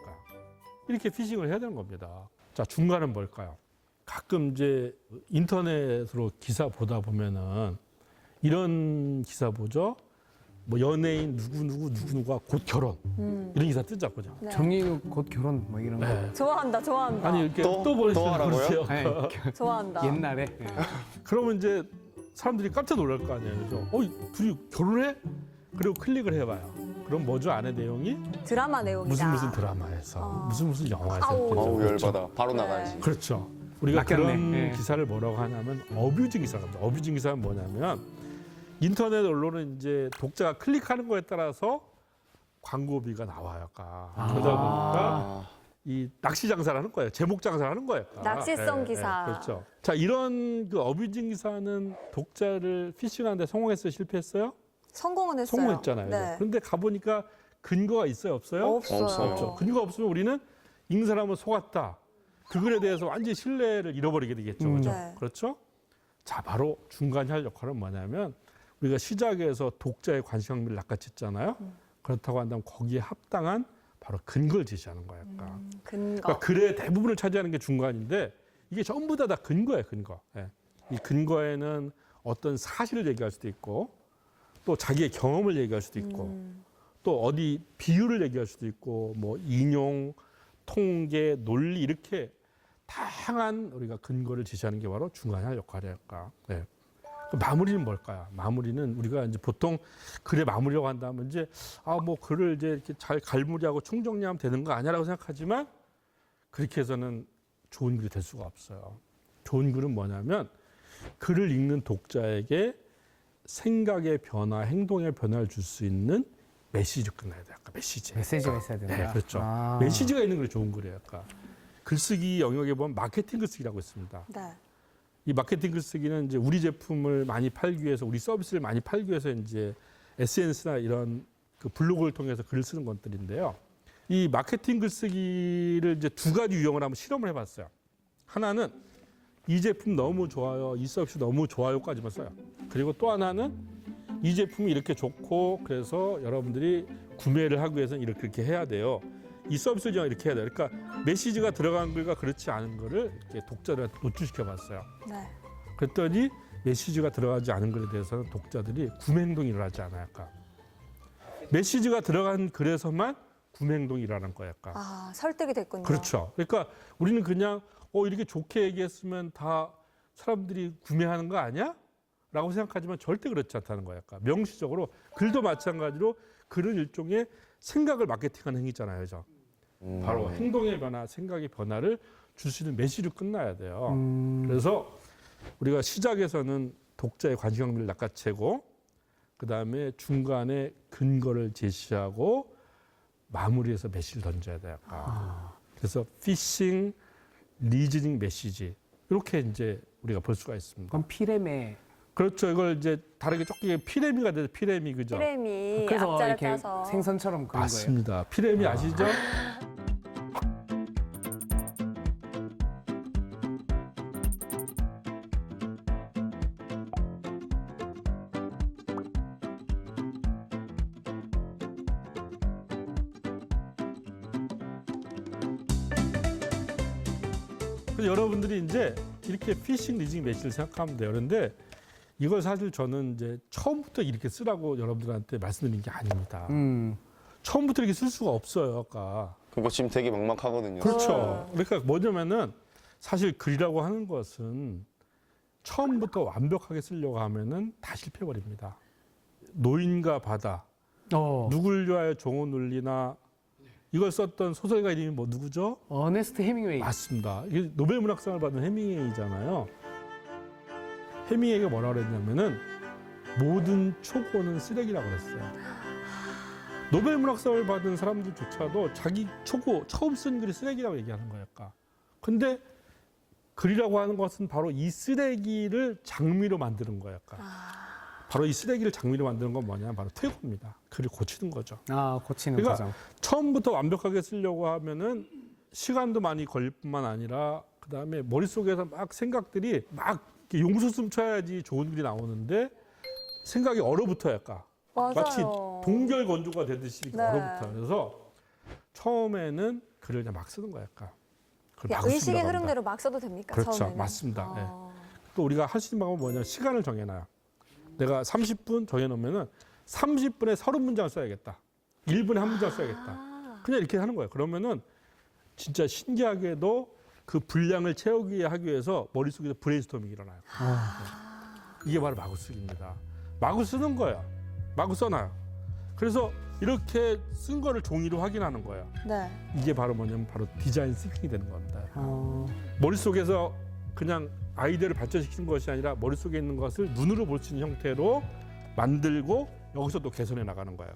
이렇게 피싱을 해야 되는 겁니다. 자, 중간은 뭘까요? 가끔 이제 인터넷으로 기사 보다 보면은 이런 기사 보죠. 뭐 연예인 누구누구가 곧 결혼 이런 기사 뜨자 보죠. 네. 정리 곧 결혼 뭐 이런 거. 네. 좋아한다. 아니 이렇게 또 또 보내주세요. 하라고요? 네, 좋아한다. 옛날에. 그러면 이제 사람들이 깜짝 놀랄 거 아니에요. 그죠? 둘이 결혼해? 그리고 클릭을 해봐요. 그럼 뭐죠? 안에 내용이 드라마 내용이다. 무슨 드라마에서 무슨 영화에서 아우. 이렇게 어우 그렇죠. 열받아. 바로 네. 나가야지. 그렇죠. 우리가 낚였네. 그런 예. 기사를 뭐라고 하냐면 어뷰징 기사라고 합니다. 어뷰징 기사는 뭐냐면 인터넷 언론은 이제 독자가 클릭하는 거에 따라서 광고비가 나와요. 그러다 보니까 이 낚시 장사를 하는 거예요. 제목 장사를 하는 거예요. 낚시성 기사. 그렇죠. 자, 이런 그 어뷰징 기사는 독자를 피싱하는데 성공했어요? 실패했어요? 성공은 했어요. 성공했잖아요. 네. 그런데 가보니까 근거가 있어요? 없어요? 없어요. 없어요. 근거가 없으면 우리는 읽는 사람은 속았다. 그 글에 대해서 완전히 신뢰를 잃어버리게 되겠죠. 그렇죠? 네. 그렇죠? 자, 바로 중간에 할 역할은 뭐냐면 우리가 시작에서 독자의 관심을 낚아챘잖아요. 그렇다고 한다면 거기에 합당한 바로 근거를 제시하는 거예요. 근거. 그러니까 글의 대부분을 차지하는 게 중간인데 이게 전부 다 근거예요. 근거. 예. 이 근거에는 어떤 사실을 얘기할 수도 있고 또 자기의 경험을 얘기할 수도 있고 또 어디 비유를 얘기할 수도 있고 뭐 인용, 통계, 논리 이렇게 다양한 우리가 근거를 제시하는 게 바로 중간에 할 역할이랄까. 네. 마무리는 뭘까요? 마무리는 우리가 이제 보통 글의 마무리라고 한다면 이제 뭐 글을 이제 이렇게 잘 갈무리하고 총정리하면 되는 거 아니야라고 생각하지만 그렇게 해서는 좋은 글이 될 수가 없어요. 좋은 글은 뭐냐면 글을 읽는 독자에게 생각의 변화, 행동의 변화를 줄 수 있는 메시지를 끝나야 돼요. 아까 메시지. 메시지가 있어야 된다. 네, 그렇죠. 아. 메시지가 있는 글이 좋은 글이에요. 아까 글쓰기 영역에 보면 마케팅 글쓰기라고 있습니다. 네. 이 마케팅 글쓰기는 이제 우리 제품을 많이 팔기 위해서, 우리 서비스를 많이 팔기 위해서 이제 SNS나 이런 그 블로그를 통해서 글을 쓰는 것들인데요. 이 마케팅 글쓰기를 이제 두 가지 유형을 한번 실험을 해봤어요. 하나는 이 제품 너무 좋아요, 이 서비스 너무 좋아요까지만 써요. 그리고 또 하나는 이 제품이 이렇게 좋고 그래서 여러분들이 구매를 하기 위해서는 이렇게 해야 돼요. 이 서비스를 이렇게 해야 돼요. 그러니까 메시지가 들어간 글과 그렇지 않은 거를 이렇게 독자들한테 노출시켜 봤어요. 네. 그랬더니 메시지가 들어가지 않은 글에 대해서는 독자들이 구매 행동이 일어나지 않아요. 약간. 메시지가 들어간 글에서만 구매 행동이 일어나는 거예요. 약간. 설득이 됐군요. 그렇죠. 그러니까 우리는 그냥 이렇게 좋게 얘기했으면 다 사람들이 구매하는 거 아니야? 라고 생각하지만 절대 그렇지 않다는 거예요. 약간. 명시적으로 글도 마찬가지로 글은 일종의 생각을 마케팅하는 행위잖아요. 그죠? 바로 행동의 변화, 생각의 변화를 줄 수 있는 메시지로 끝나야 돼요. 그래서 우리가 시작에서는 독자의 관심 흥미를 낚아채고 그다음에 중간에 근거를 제시하고 마무리해서 메시지를 던져야 돼요. 그래서 피싱, 리즈닝 메시지 이렇게 이제 우리가 볼 수가 있습니다. 그럼 피렘에 그렇죠. 이걸 이제 다르게 쫓기게 피레미가 돼서 피레미 그죠? 피레미 그래서 앞자를 이렇게 따서 생선처럼 그런 거예요. 맞습니다. 피레미 아시죠? 그래서 여러분들이 이제 이렇게 피싱, 리징, 매치를 생각하면 돼요. 그런데 이걸 사실 저는 이제 처음부터 이렇게 쓰라고 여러분들한테 말씀드린 게 아닙니다. 처음부터 이렇게 쓸 수가 없어요, 아까. 그거 지금 되게 막막하거든요. 그렇죠. 그러니까 뭐냐면은 사실 글이라고 하는 것은 처음부터 완벽하게 쓰려고 하면은 다 실패버립니다. 노인과 바다, 누굴 위하여 종을 눌리나 이걸 썼던 소설가 이름이 뭐 누구죠? 어네스트 해밍웨이. 맞습니다. 이게 노벨 문학상을 받은 해밍웨이잖아요. 해밍웨이가 뭐라 그랬냐면은 모든 초고는 쓰레기라고 그랬어요. 노벨 문학상을 받은 사람들조차도 자기 초고 처음 쓴 글이 쓰레기라고 얘기하는 거였까. 근데 글이라고 하는 것은 바로 이 쓰레기를 장미로 만드는 거였까. 바로 이 쓰레기를 장미로 만드는 건 뭐냐? 바로 퇴고입니다. 글을 고치는 거죠. 고치는 그러니까 과정. 처음부터 완벽하게 쓰려고 하면은 시간도 많이 걸릴 뿐만 아니라 그다음에 머릿속에서 막 생각들이 막 이렇게 용수숨 쳐야지 좋은 글이 나오는데 생각이 얼어붙어야 할까. 맞아요. 마치 동결 건조가 되듯이 네. 얼어붙어요. 그래서 처음에는 글을 그냥 막 쓰는 거야. 약간. 그걸 막 의식의 쓰려고 합니다. 흐름대로 막 써도 됩니까? 그렇죠. 처음에는? 맞습니다. 예. 아. 또 우리가 할 수 있는 방법은 뭐냐? 시간을 정해놔요. 내가 30분 정해놓으면은 30분에 30문장을 써야겠다. 1분에 한 문장을 써야겠다. 그냥 이렇게 하는 거예요. 그러면은 진짜 신기하게도 그 분량을 채우기 하기 위해서 머릿속에서 브레인스토밍이 일어나요. 이게 바로 마구쓰기입니다. 마구 쓰는 거예요. 마구 써놔요. 그래서 이렇게 쓴 거를 종이로 확인하는 거예요. 네. 이게 바로 뭐냐면 바로 디자인 싱킹이 되는 겁니다. 머릿속에서 그냥 아이디어를 발전시키는 것이 아니라 머릿속에 있는 것을 눈으로 볼 수 있는 형태로 만들고 여기서 또 개선해 나가는 거예요.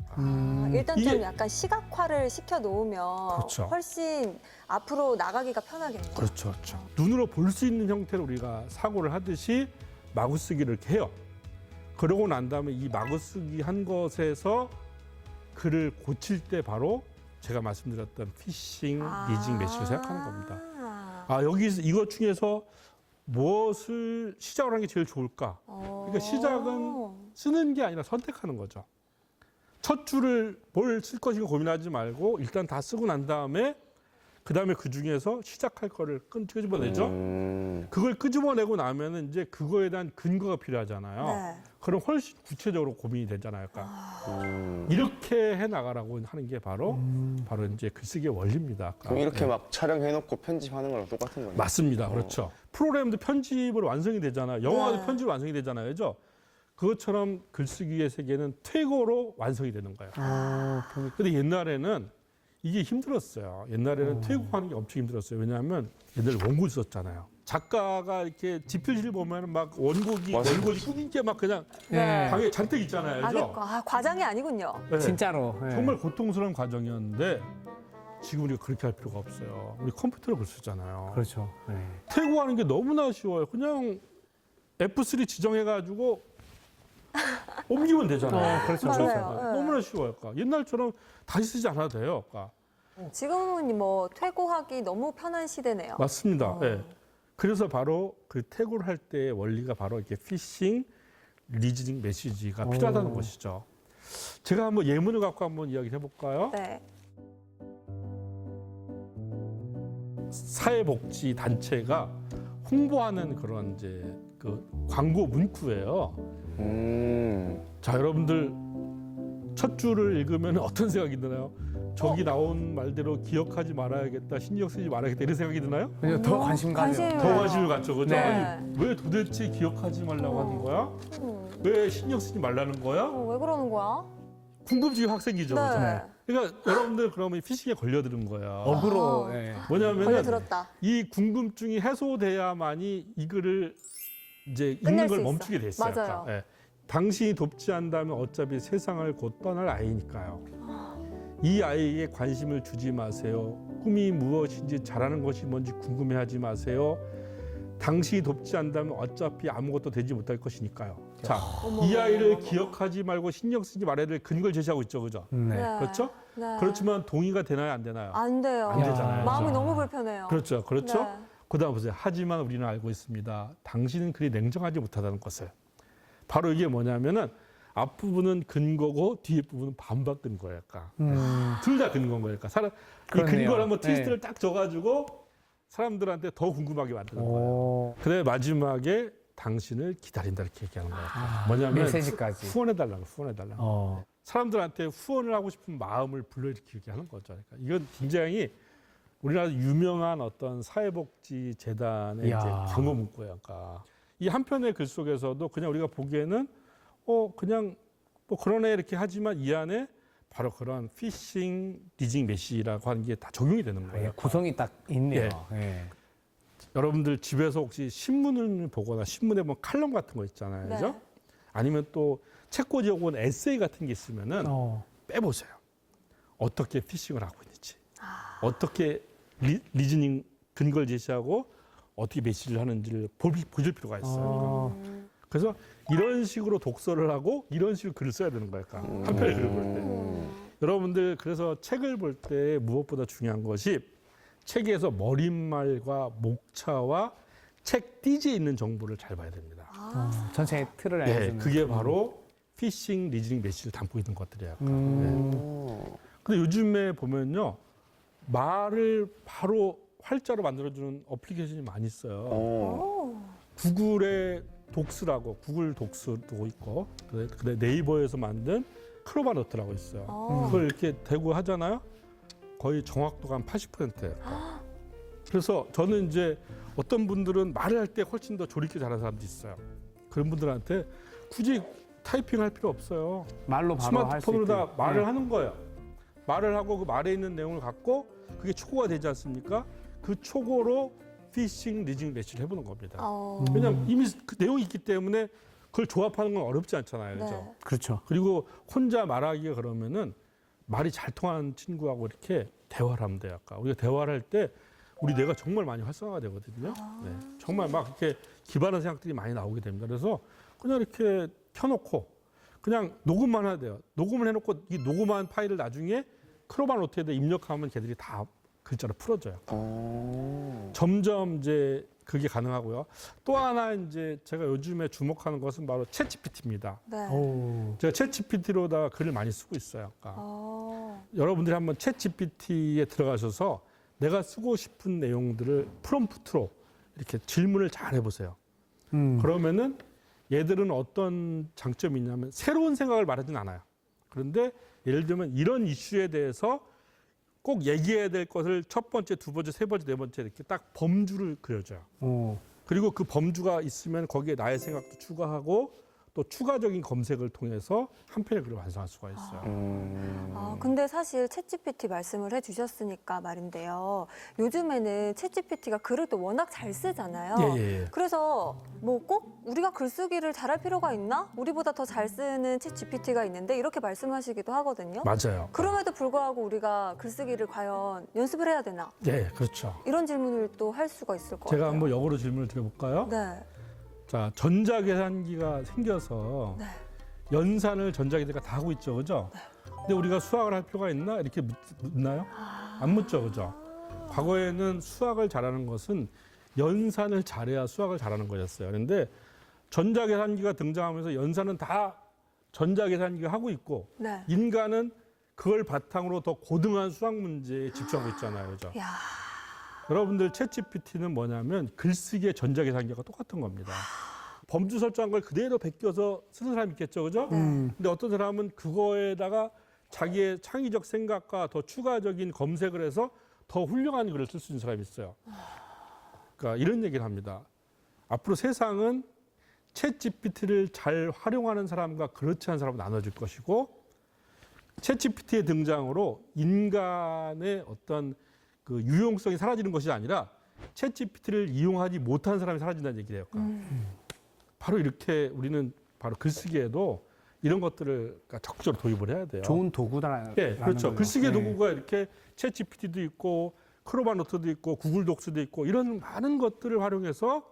일단 좀 이게- 약간 시각화를 시켜 놓으면 그렇죠. 훨씬 앞으로 나가기가 편하겠네요. 그렇죠, 그렇죠. 눈으로 볼 수 있는 형태로 우리가 사고를 하듯이 마구쓰기를 이렇게 해요. 그러고 난 다음에 이 마구쓰기 한 것에서 글을 고칠 때 바로 제가 말씀드렸던 피싱, 리징, 매칭을 생각하는 겁니다. 여기 이것 중에서 무엇을 시작을 하는 게 제일 좋을까? 그러니까 시작은 쓰는 게 아니라 선택하는 거죠. 첫 줄을 뭘 쓸 것인가 고민하지 말고 일단 다 쓰고 난 다음에 그다음에 그 중에서 시작할 거를 끄집어내죠. 그걸 끄집어내고 나면은 이제 그거에 대한 근거가 필요하잖아요. 네. 그럼 훨씬 구체적으로 고민이 되잖아요. 그러니까 이렇게 해 나가라고 하는 게 바로 이제 글쓰기의 원리입니다. 아까. 그럼 이렇게 네. 막 촬영해놓고 편집하는 거랑 똑같은 거예요? 맞습니다. 그렇죠. 프로그램도 편집으로 완성이 되잖아요. 영화도 네. 편집으로 완성이 되잖아요. 그죠? 그것처럼 글쓰기의 세계는 퇴고로 완성이 되는 거예요. 근데 옛날에는 이게 힘들었어요. 옛날에는 퇴고하는 게 엄청 힘들었어요. 왜냐하면 옛날에 원고를 썼잖아요. 작가가 이렇게 지필실 보면 막 원고지 숨긴 게 막 그냥 네. 방에 잔뜩 있잖아요. 그죠? 과장이 아니군요. 네. 진짜로. 예. 정말 고통스러운 과정이었는데 지금 우리가 그렇게 할 필요가 없어요. 우리 컴퓨터로 글 쓰잖아요. 그렇죠. 예. 퇴고하는 게 너무나 쉬워요. 그냥 F3 지정해가지고 옮기면 되잖아요. 그렇죠. 맞아요. 그렇죠. 네. 너무나 쉬워요. 그러니까 옛날처럼 다시 쓰지 않아도 돼요. 그러니까. 지금은 뭐 퇴고하기 너무 편한 시대네요. 맞습니다. 예. 그래서 바로 그 퇴고를 할 때의 원리가 바로 이렇게 피싱, 리즈닝, 메시지가 필요하다는 것이죠. 제가 한번 예문을 갖고 한번 이야기를 해볼까요? 네. 사회복지 단체가 홍보하는 그런 이제 그 광고 문구예요. 자, 여러분들 첫 줄을 읽으면 어떤 생각이 드나요? 저기 나온 말대로 기억하지 말아야겠다, 신경 쓰지 말아야겠다 이런 생각이 드나요? 그냥 더 관심 가요. 관심- 더 관심을 갖죠, 그죠? 네. 아니, 왜 도대체 기억하지 말라고 하는 거야? 왜 신경 쓰지 말라는 거야? 왜 그러는 거야? 궁금증이 확 생기죠, 그죠? 네. 그러니까 여러분들 그러면 피싱에 걸려드는 거예요. 어그로. 예. 뭐냐면은 걸려들었다. 이 궁금증이 해소돼야만이 이 글을 이제 끝낼 읽는 수 걸 있어. 멈추게 돼 있어요. 맞아요. 그러니까, 예. 당신이 돕지 않다면 어차피 세상을 곧 떠날 아이니까요. 이 아이에게 관심을 주지 마세요. 꿈이 무엇인지 잘하는 것이 뭔지 궁금해하지 마세요. 당신이 돕지 않다면 어차피 아무것도 되지 못할 것이니까요. 자, 이 아이를 기억하지 말고 신경 쓰지 말아야 될 근거를 제시하고 있죠, 그죠? 네. 그렇죠? 네. 그렇지만 동의가 되나요, 안 되나요? 안 돼요. 안 되잖아요. 마음이 그죠? 너무 불편해요. 그렇죠, 그렇죠. 네. 그다음 보세요. 하지만 우리는 알고 있습니다. 당신은 그리 냉정하지 못하다는 것을. 바로 이게 뭐냐면은 앞부분은 근거고 뒤에 부분은 반박 근거랄까. 둘 다 근거인 거니까. 이 그렇네요. 근거를 한번 네. 트위스트를 딱 줘가지고 사람들한테 더 궁금하게 만드는 거예요. 오. 그래 마지막에 당신을 기다린다 이렇게 얘기하는 거예요. 뭐냐면 메시지까지. 후원해달라고. 사람들한테 후원을 하고 싶은 마음을 불러일으키게 하는 거죠. 그러니까 이건 굉장히 우리나라 유명한 어떤 사회복지 재단의 이제 이야. 광고 문구예요. 그러니까 이 한 편의 글 속에서도 그냥 우리가 보기에는 그냥 뭐 그러네 이렇게 하지만 이 안에 바로 그런 피싱 리징 메시지라고 하는 게 다 적용이 되는 거예요. 구성이 딱 있네요. 예. 여러분들 집에서 혹시 신문을 보거나 신문에 보면 칼럼 같은 거 있잖아요. 네. 그죠? 아니면 또 책꽂이 혹은 에세이 같은 게 있으면은 빼보세요. 어떻게 피싱을 하고 있는지. 어떻게 리즈닝 근거를 제시하고 어떻게 메시지를 하는지를 보실 필요가 있어요. 그래서 이런 식으로 독서를 하고 이런 식으로 글을 써야 되는 거예요. 그러니까 한 편의 글을 볼 때. 여러분들 그래서 책을 볼 때 무엇보다 중요한 것이 책에서 머릿말과 목차와 책 띠지에 있는 정보를 잘 봐야 됩니다. 전체 틀을 예, 알려주는. 그게 바로 피싱, 리즈닝 메시지를 담고 있는 것들이에요. 근데 요즘에 보면요. 말을 바로 활자로 만들어주는 어플리케이션이 많이 있어요. 구글의 독스라고, 구글 독스도 있고, 근데 네이버에서 만든 크로바노트라고 있어요. 그걸 이렇게 대고 하잖아요. 거의 정확도가 한 80%예요. 그래서 저는 이제 어떤 분들은 말을 할 때 훨씬 더 조리 있게 잘하는 사람도 있어요. 그런 분들한테 굳이 타이핑할 필요 없어요. 말로 바로 할 수 스마트폰으로 다 있게. 말을 하는 거예요. 말을 하고 그 말에 있는 내용을 갖고 그게 초고가 되지 않습니까? 그 초고로 피싱, 리징 메시지를 해보는 겁니다. 왜냐하면 이미 그 내용이 있기 때문에 그걸 조합하는 건 어렵지 않잖아요. 그죠? 네. 그렇죠. 그리고 혼자 말하기가 그러면은 말이 잘 통하는 친구하고 이렇게 대화를 하면 돼요. 아까 우리가 대화를 할 때 우리 뇌가 정말 많이 활성화가 되거든요. 네. 정말 막 이렇게 기발한 생각들이 많이 나오게 됩니다. 그래서 그냥 이렇게 켜놓고 그냥 녹음만 해야 돼요. 녹음을 해놓고 이 녹음한 파일을 나중에 크로바 노트에다 입력하면 걔들이 다 글자로 풀어져요. 점점 이제 그게 가능하고요. 또 하나 이제 제가 요즘에 주목하는 것은 바로 챗GPT입니다. 네. 제가 챗GPT로다 글을 많이 쓰고 있어요. 그러니까 여러분들이 한번 챗GPT에 들어가셔서 내가 쓰고 싶은 내용들을 프롬프트로 이렇게 질문을 잘 해보세요. 그러면은 얘들은 어떤 장점이 있냐면 새로운 생각을 말하진 않아요. 그런데 예를 들면 이런 이슈에 대해서 꼭 얘기해야 될 것을 첫 번째, 두 번째, 세 번째, 네 번째 이렇게 딱 범주를 그려줘요. 그리고 그 범주가 있으면 거기에 나의 생각도 추가하고 또 추가적인 검색을 통해서 한 편의 글을 완성할 수가 있어요. 근데 사실 챗GPT 말씀을 해주셨으니까 말인데요. 요즘에는 챗GPT가 글을 또 워낙 잘 쓰잖아요. 예. 그래서 뭐 꼭 우리가 글쓰기를 잘할 필요가 있나? 우리보다 더 잘 쓰는 챗GPT가 있는데 이렇게 말씀하시기도 하거든요. 맞아요. 그럼에도 불구하고 우리가 글쓰기를 과연 연습을 해야 되나? 예, 그렇죠. 이런 질문을 또 할 수가 있을 것 제가 같아요. 한번 역으로 질문을 드려볼까요? 네. 자, 전자계산기가 생겨서 네. 연산을 전자기기가 다 하고 있죠, 그죠? 근데 우리가 수학을 할 필요가 있나? 이렇게 묻나요? 안 묻죠, 그죠? 과거에는 수학을 잘하는 것은 연산을 잘해야 수학을 잘하는 거였어요. 그런데 전자계산기가 등장하면서 연산은 다 전자계산기가 하고 있고 네. 인간은 그걸 바탕으로 더 고등한 수학 문제에 집중하고 있잖아요, 그죠? 야. 여러분들 챗GPT는 뭐냐면 글쓰기의 전자계산기가 똑같은 겁니다. 범주 설정한 걸 그대로 베껴서 쓰는 사람이 있겠죠, 그죠? 근데 어떤 사람은 그거에다가 자기의 창의적 생각과 더 추가적인 검색을 해서 더 훌륭한 글을 쓸 수 있는 사람이 있어요. 그러니까 이런 얘기를 합니다. 앞으로 세상은 챗GPT를 잘 활용하는 사람과 그렇지 않은 사람으로 나눠질 것이고 챗GPT의 등장으로 인간의 어떤 그 유용성이 사라지는 것이 아니라 챗GPT를 이용하지 못한 사람이 사라진다는 얘기예요. 바로 이렇게 우리는 바로 글쓰기에도 이런 것들을 적극적으로 도입을 해야 돼요. 좋은 도구다라는 예, 그렇죠. 거죠. 글쓰기의 네. 도구가 이렇게 챗GPT도 있고 크로바노트도 있고 구글 독스도 있고 이런 많은 것들을 활용해서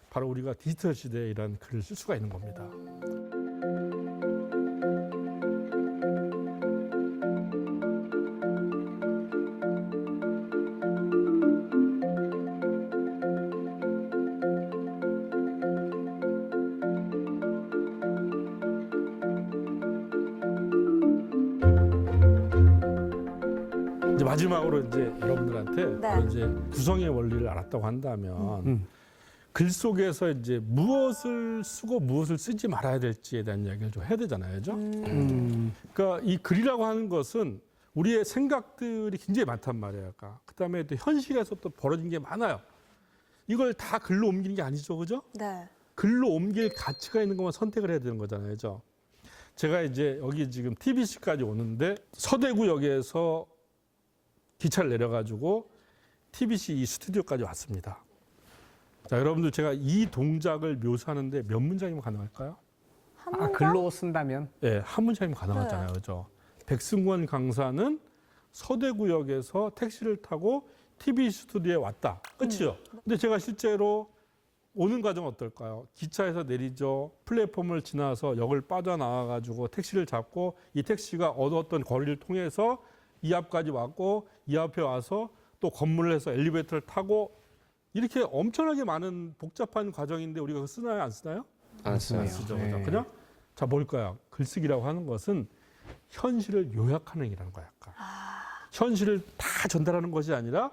바로 우리가 디지털 시대에 이런 글을 쓸 수가 있는 겁니다. 이제 마지막으로 이제 여러분들한테 네. 바로 이제 구성의 원리를 알았다고 한다면 글 속에서 이제 무엇을 쓰고 무엇을 쓰지 말아야 될지에 대한 이야기를 좀 해야 되잖아요, 그죠? 그러니까 이 글이라고 하는 것은 우리의 생각들이 굉장히 많단 말이에요. 그다음에 또 현실에서 또 벌어진 게 많아요. 이걸 다 글로 옮기는 게 아니죠, 그죠? 네. 글로 옮길 가치가 있는 것만 선택을 해야 되는 거잖아요, 그죠? 제가 이제 여기 지금 TBC까지 오는데 서대구역에서 기차를 내려가지고 TBC 이 스튜디오까지 왔습니다. 자, 여러분들 제가 이 동작을 묘사하는데 몇 문장이면 가능할까요? 한 아, 문장? 글로 쓴다면? 네, 한 문장이면 가능하잖아요, 네. 그죠? 백승권 강사는 서대구역에서 택시를 타고 TBC 스튜디오에 왔다. 끝이요. 근데 제가 실제로 오는 과정은 어떨까요? 기차에서 내리죠. 플랫폼을 지나서 역을 빠져나와가지고 택시를 잡고 이 택시가 어떤 거리를 통해서 이 앞까지 왔고 이 앞에 와서 또 건물을 해서 엘리베이터를 타고 이렇게 엄청나게 많은 복잡한 과정인데 우리가 그거 쓰나요? 안 쓰나요? 안 써요. 안 쓰죠. 네. 그죠? 그냥 자 뭘까요? 글쓰기라고 하는 것은 현실을 요약하는 일이라는 거야. 약간. 현실을 다 전달하는 것이 아니라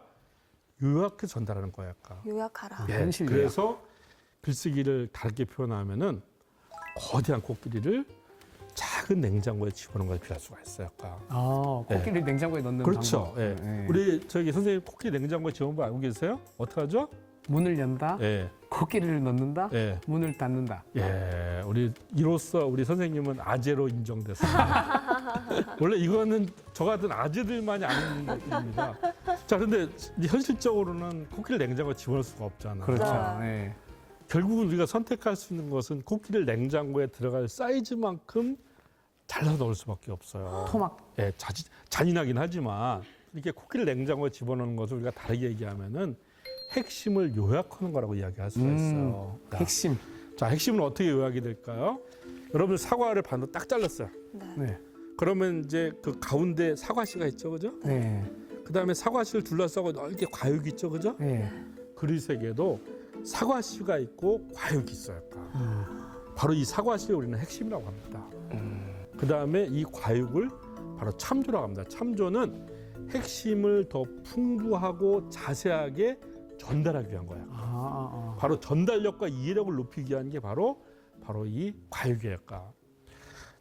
요약해 전달하는 거야. 약간. 요약하라. 네, 현실 요약. 그래서 글쓰기를 다르게 표현하면은 거대한 코끼리를 작은 냉장고에 집어넣는 것이 필요할 수가 있어요. 약간. 코끼리 냉장고에 넣는 그렇죠. 방법. 예. 우리 저기 선생님 코끼리 냉장고에 집어넣는 거 알고 계세요? 어떻게 하죠? 문을 연다, 예. 코끼리를 넣는다, 예. 문을 닫는다. 예, 이로써 우리 선생님은 아재로 인정됐습니다. 원래 이거는 저 같은 아재들만이 아는 일입니다. 자, 근데 이제 현실적으로는 코끼리 냉장고에 집어넣을 수가 없잖아요. 그렇죠. 네. 예. 결국은 우리가 선택할 수 있는 것은 코끼리 냉장고에 들어갈 사이즈만큼 잘라서 넣을 수밖에 없어요. 토막. 예, 잔인하긴 하지만 이렇게 코끼리 냉장고에 집어넣는 것을 우리가 다르게 얘기하면은 핵심을 요약하는 거라고 이야기할 수가 있어요. 자, 핵심. 자, 핵심은 어떻게 요약이 될까요? 여러분 사과를 반으로 딱 잘랐어요. 네. 그러면 이제 그 가운데 사과씨가 있죠, 그죠? 네. 그 다음에 사과씨를 둘러싸고 넓게 과육이 있죠, 그죠? 네. 그릇에게도 사과씨가 있고 과육이 있어요. 바로 이 사과씨를 우리는 핵심이라고 합니다. 그 다음에 이 과육을 바로 참조라고 합니다. 참조는 핵심을 더 풍부하고 자세하게 전달하기 위한 거야. 바로 전달력과 이해력을 높이기 위한 게 바로 이 과육이에요.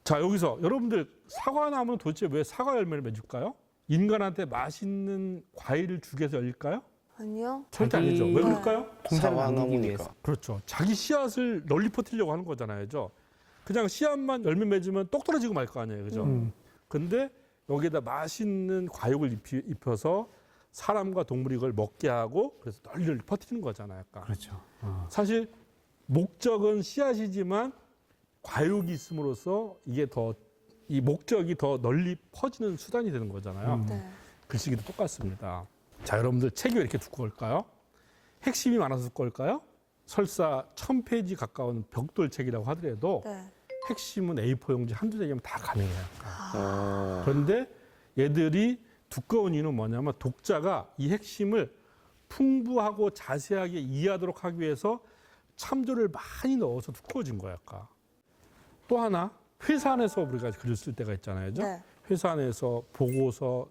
자, 여기서 여러분들 사과나무는 도대체 왜 사과 열매를 맺을까요? 인간한테 맛있는 과일을 주기 위해서 열릴까요? 아니요. 절대 아니죠. 왜 그럴까요? 동사를 만들기 사과나무니까. 위해서. 그렇죠. 자기 씨앗을 널리 퍼뜨리려고 하는 거잖아요. 그죠? 그냥 씨앗만 열매 맺으면 똑 떨어지고 말 거 아니에요. 그죠? 근데 여기에다 맛있는 과육을 입혀서 사람과 동물이 이걸 먹게 하고 그래서 널리 퍼뜨리는 거잖아요. 약간. 그렇죠. 사실 목적은 씨앗이지만 과육이 있음으로써 이게 이 목적이 더 널리 퍼지는 수단이 되는 거잖아요. 네. 글쓰기도 똑같습니다. 자, 여러분들 책이 왜 이렇게 두꺼울까요? 핵심이 많아서 두꺼울까요? 설사 1000페이지 가까운 벽돌 책이라고 하더라도 네. 핵심은 A4 용지 한두 장이면 다 가능해요. 아, 그런데 얘들이 두꺼운 이유는 뭐냐면 독자가 이 핵심을 풍부하고 자세하게 이해하도록 하기 위해서 참조를 많이 넣어서 두꺼워진 거야. 아까. 또 하나, 회사 안에서 우리가 글을 쓸 때가 있잖아요. 그죠? 네. 회사 안에서 보고서,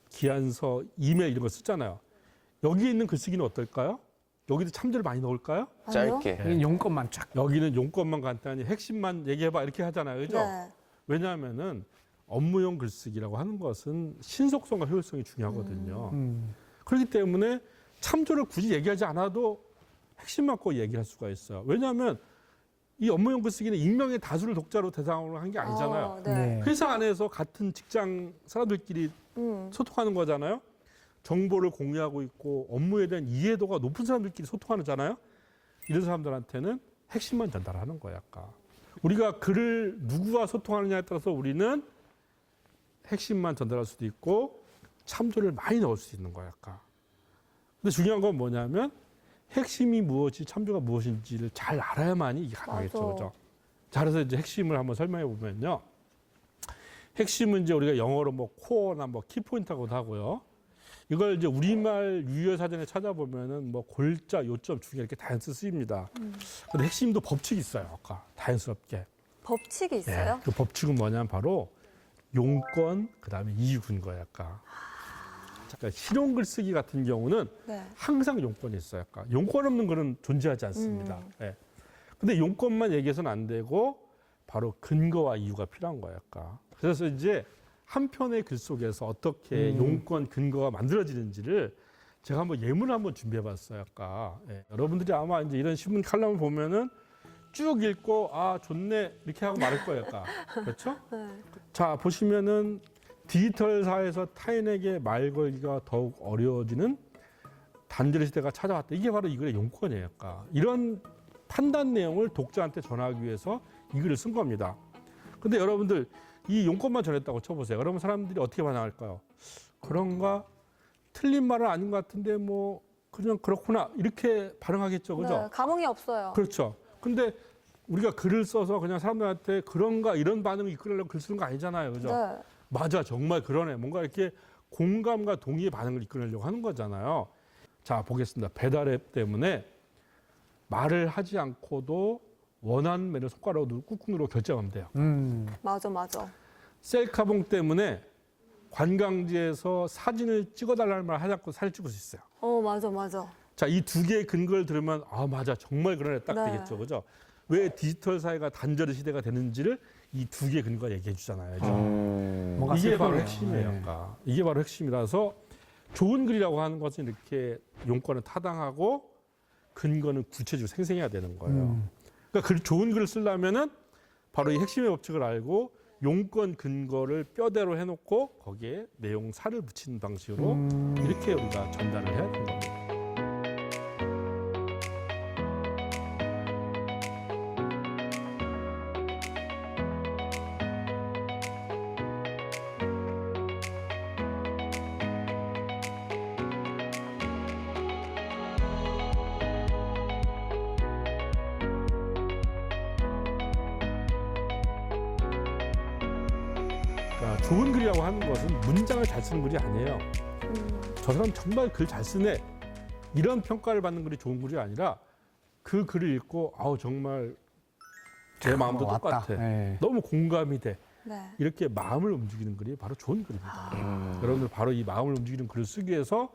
기한서, 이메일 이런 거 쓰잖아요. 여기 있는 글쓰기는 어떨까요? 여기도 참조를 많이 넣을까요? 아니요? 짧게. 여기 용건만 쫙. 여기는 용건만 간단히 핵심만 얘기해봐 이렇게 하잖아요. 그죠? 네. 왜냐하면은 업무용 글쓰기라고 하는 것은 신속성과 효율성이 중요하거든요. 그렇기 때문에 참조를 굳이 얘기하지 않아도 핵심만 꼭 얘기할 수가 있어요. 왜냐하면 이 업무용 글쓰기는 익명의 다수를 독자로 대상으로 한 게 아니잖아요. 네. 회사 안에서 같은 직장 사람들끼리 소통하는 거잖아요. 정보를 공유하고 있고 업무에 대한 이해도가 높은 사람들끼리 소통하잖아요. 이런 사람들한테는 핵심만 전달하는 거야. 아까. 우리가 글을 누구와 소통하느냐에 따라서 우리는 핵심만 전달할 수도 있고 참조를 많이 넣을 수 있는 거야. 아까. 근데 중요한 건 뭐냐면 핵심이 무엇이 참조가 무엇인지를 잘 알아야만이 이게 가능하겠죠. 맞아. 그죠? 자, 그래서 이제 핵심을 한번 설명해 보면요. 핵심은 이제 우리가 영어로 뭐 코어나 뭐 키포인트라고도 하고요. 이걸 이제 우리말 유효사전에 찾아보면은 뭐 골자, 요점 중에 이렇게 다양스럽게 쓰입니다. 근데 핵심도 법칙이 있어요. 아까 다양스럽게. 법칙이 있어요? 그 법칙은 뭐냐면 바로 용건, 그다음에 이유인 거예요. 아까. 그러니까 실용 글쓰기 같은 경우는 네. 항상 용건이 있어요. 그러니까 용건 없는 글은 존재하지 않습니다. 예. 근데 용건만 얘기해서는 안 되고 바로 근거와 이유가 필요한 거예요. 그러니까. 그래서 이제 한 편의 글 속에서 어떻게 용건, 근거가 만들어지는지를 제가 한번 예문을 한번 준비해봤어요. 아까 여러분들이 아마 이제 이런 신문 칼럼을 보면은 쭉 읽고 아 좋네 이렇게 하고 말할 거예요. 아까 그렇죠? 네. 자 보시면은 디지털 사회에서 타인에게 말 걸기가 더욱 어려워지는 단절 시대가 찾아왔다. 이게 바로 이 글의 용건이에요. 아까 이런 판단 내용을 독자한테 전하기 위해서 이 글을 쓴 겁니다. 근데 여러분들 이 용건만 전했다고 쳐보세요. 그러면 사람들이 어떻게 반응할까요? 그런가? 틀린 말은 아닌 것 같은데 뭐 그냥 그렇구나 이렇게 반응하겠죠, 그죠? 네, 감흥이 없어요. 그렇죠. 근데 우리가 글을 써서 그냥 사람들한테 그런가 이런 반응을 이끌려고 글 쓰는 거 아니잖아요, 그죠? 네. 맞아, 정말 그러네. 뭔가 이렇게 공감과 동의의 반응을 이끌려고 하는 거잖아요. 자, 보겠습니다. 배달 앱 때문에 말을 하지 않고도 원하는 메뉴 손가락으로 꾹꾹 누르고 결제하면 돼요. 맞아, 맞아. 셀카봉 때문에 관광지에서 사진을 찍어달라는 말 하지 않고 사진 찍을 수 있어요. 맞아, 맞아. 자, 이 두 개의 근거를 들으면 아 맞아 정말 그러네 딱 네. 되겠죠, 그죠? 왜 디지털 사회가 단절의 시대가 되는지를 이 두 개의 근거가 얘기해 주잖아요, 그죠? 뭔가 이게 바로 슬프네요. 핵심이에요. 네. 아까. 이게 바로 핵심이라서 좋은 글이라고 하는 것은 이렇게 용건은 타당하고 근거는 구체적으로 생생해야 되는 거예요. 그러니까 좋은 글을 쓰려면은 바로 이 핵심의 법칙을 알고 용건 근거를 뼈대로 해놓고 거기에 내용 살을 붙이는 방식으로 이렇게 우리가 전달을 해야 되는 겁니다. 그러니까 좋은 글이라고 하는 것은 문장을 잘 쓰는 글이 아니에요. 저 사람 정말 글 잘 쓰네. 이런 평가를 받는 글이 좋은 글이 아니라 그 글을 읽고 아우 정말 제 마음도 왔다. 똑같아. 네. 너무 공감이 돼. 네. 이렇게 마음을 움직이는 글이 바로 좋은 글입니다. 여러분들 바로 이 마음을 움직이는 글을 쓰기 위해서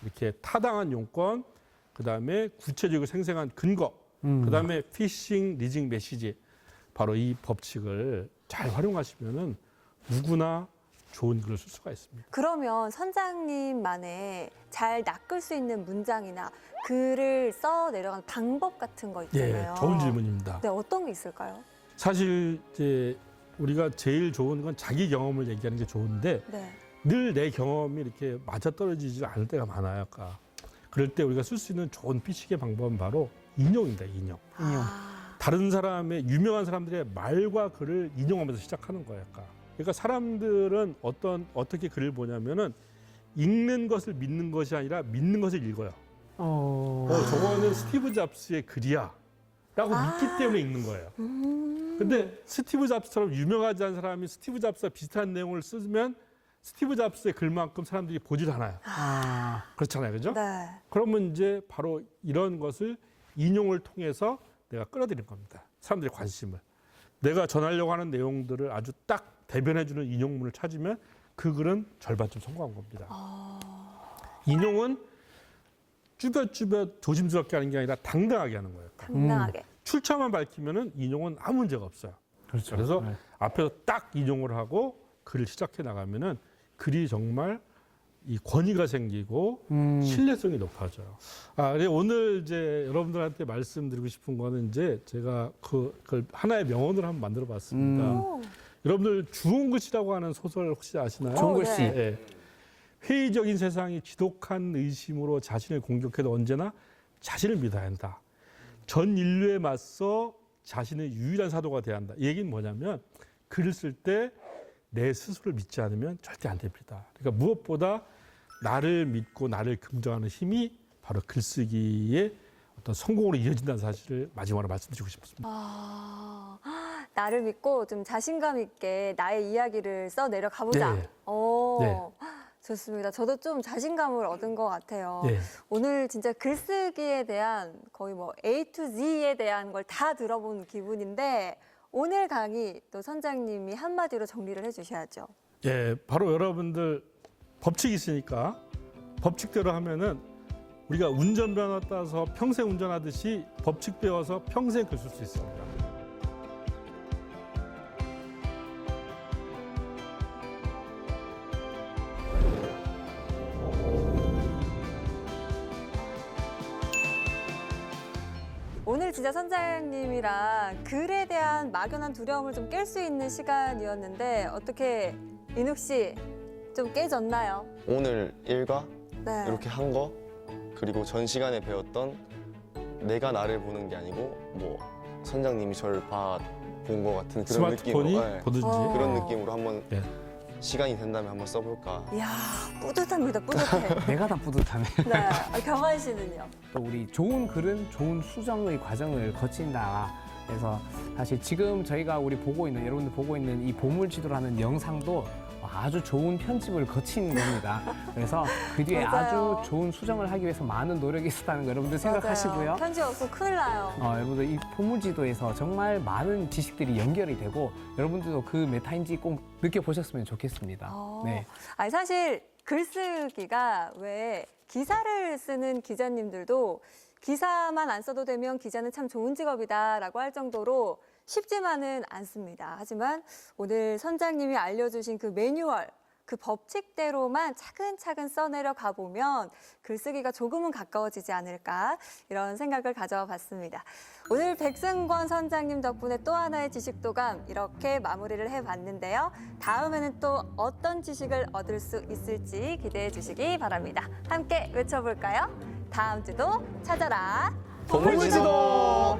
이렇게 타당한 용건, 그다음에 구체적이고 생생한 근거, 그다음에 피싱, 리징 메시지 바로 이 법칙을 잘 활용하시면은 누구나 좋은 글을 쓸 수가 있습니다. 그러면 선장님만의 잘 낚을 수 있는 문장이나 글을 써 내려가는 방법 같은 거 있잖아요. 예, 좋은 질문입니다. 네, 어떤 게 있을까요? 사실 이제 우리가 제일 좋은 건 자기 경험을 얘기하는 게 좋은데 네. 늘 내 경험이 이렇게 맞아떨어지지 않을 때가 많아요. 아까. 그럴 때 우리가 쓸 수 있는 좋은 피식의 방법은 바로 인용입니다. 인용. 다른 사람의 유명한 사람들의 말과 글을 인용하면서 시작하는 거예요. 아까. 그러니까 사람들은 어떻게 글을 보냐면은 읽는 것을 믿는 것이 아니라 믿는 것을 읽어요. 저거는 스티브 잡스의 글이야. 라고 믿기 때문에 읽는 거예요. 근데 스티브 잡스처럼 유명하지 않은 사람이 스티브 잡스와 비슷한 내용을 쓰면 스티브 잡스의 글만큼 사람들이 보질 않아요. 그렇잖아요. 그죠? 네. 그러면 이제 바로 이런 것을 인용을 통해서 내가 끌어들이는 겁니다. 사람들의 관심을. 내가 전하려고 하는 내용들을 아주 딱 대변해주는 인용문을 찾으면 그 글은 절반쯤 성공한 겁니다. 인용은 쭈뼛쭈뼛 조심스럽게 하는 게 아니라 당당하게 하는 거예요. 당당하게. 출처만 밝히면은 인용은 아무 문제가 없어요. 그렇죠. 그래서 네. 앞에서 딱 인용을 하고 글을 시작해 나가면은 글이 정말 이 권위가 생기고 신뢰성이 높아져요. 근데 오늘 이제 여러분들한테 말씀드리고 싶은 거는 이제 제가 그걸 하나의 명언을 한번 만들어 봤습니다. 오. 여러분들 주홍글씨라고 하는 소설 혹시 아시나요? 주홍글씨. 네. 예. 회의적인 세상이 지독한 의심으로 자신을 공격해도 언제나 자신을 믿어야 한다. 전 인류에 맞서 자신의 유일한 사도가 돼야 한다. 이 얘기는 뭐냐면 글을 쓸 때 내 스스로를 믿지 않으면 절대 안 됩니다. 그러니까 무엇보다 나를 믿고 나를 긍정하는 힘이 바로 글쓰기의 어떤 성공으로 이어진다는 사실을 마지막으로 말씀드리고 싶습니다. 나를 믿고 좀 자신감 있게 나의 이야기를 써 내려 가보자. 네. 네. 좋습니다. 저도 좀 자신감을 얻은 것 같아요. 네. 오늘 진짜 글쓰기에 대한 거의 뭐 A to Z에 대한 걸 다 들어본 기분인데 오늘 강의 또 선장님이 한마디로 정리를 해주셔야죠. 예, 바로 여러분들 법칙이 있으니까 법칙대로 하면은 우리가 운전면허 따서 평생 운전하듯이 법칙 배워서 평생 글 쓸 수 있습니다. 오늘 진짜 선장님이랑 글에 대한 막연한 두려움을 좀 깰 수 있는 시간이었는데 어떻게 인욱 씨 좀 깨졌나요? 오늘 일과 네. 이렇게 한 거 그리고 전 시간에 배웠던 내가 나를 보는 게 아니고 뭐 선장님이 저를 본 것 같은 그런 스마트폰이 느낌으로 네, 보든지 그런 느낌으로 한번 네. 시간이 된다면 한번 써볼까. 이야 뿌듯합니다. 뿌듯해. 내가 다 뿌듯하네. 네. 경환 씨는요? 또 우리 좋은 글은 좋은 수정의 과정을 거친다. 그래서 사실 지금 저희가 여러분들 보고 있는 이 보물지도라는 영상도 아주 좋은 편집을 거친 겁니다. 그래서 그 뒤에 맞아요. 아주 좋은 수정을 하기 위해서 많은 노력이 있었다는 거 여러분들 맞아요. 생각하시고요. 편지 없으면 큰일 나요. 여러분들 이 보물지도에서 정말 많은 지식들이 연결이 되고 여러분들도 그 메타인지 꼭 느껴보셨으면 좋겠습니다. 네. 아니 사실 글쓰기가 왜 기사를 쓰는 기자님들도 기사만 안 써도 되면 기자는 참 좋은 직업이다라고 할 정도로 쉽지만은 않습니다. 하지만 오늘 선장님이 알려주신 그 매뉴얼, 그 법칙대로만 차근차근 써내려 가보면 글쓰기가 조금은 가까워지지 않을까 이런 생각을 가져와 봤습니다. 오늘 백승권 선장님 덕분에 또 하나의 지식도감 이렇게 마무리를 해봤는데요. 다음에는 또 어떤 지식을 얻을 수 있을지 기대해 주시기 바랍니다. 함께 외쳐볼까요? 다음 주도 찾아라 보물지도!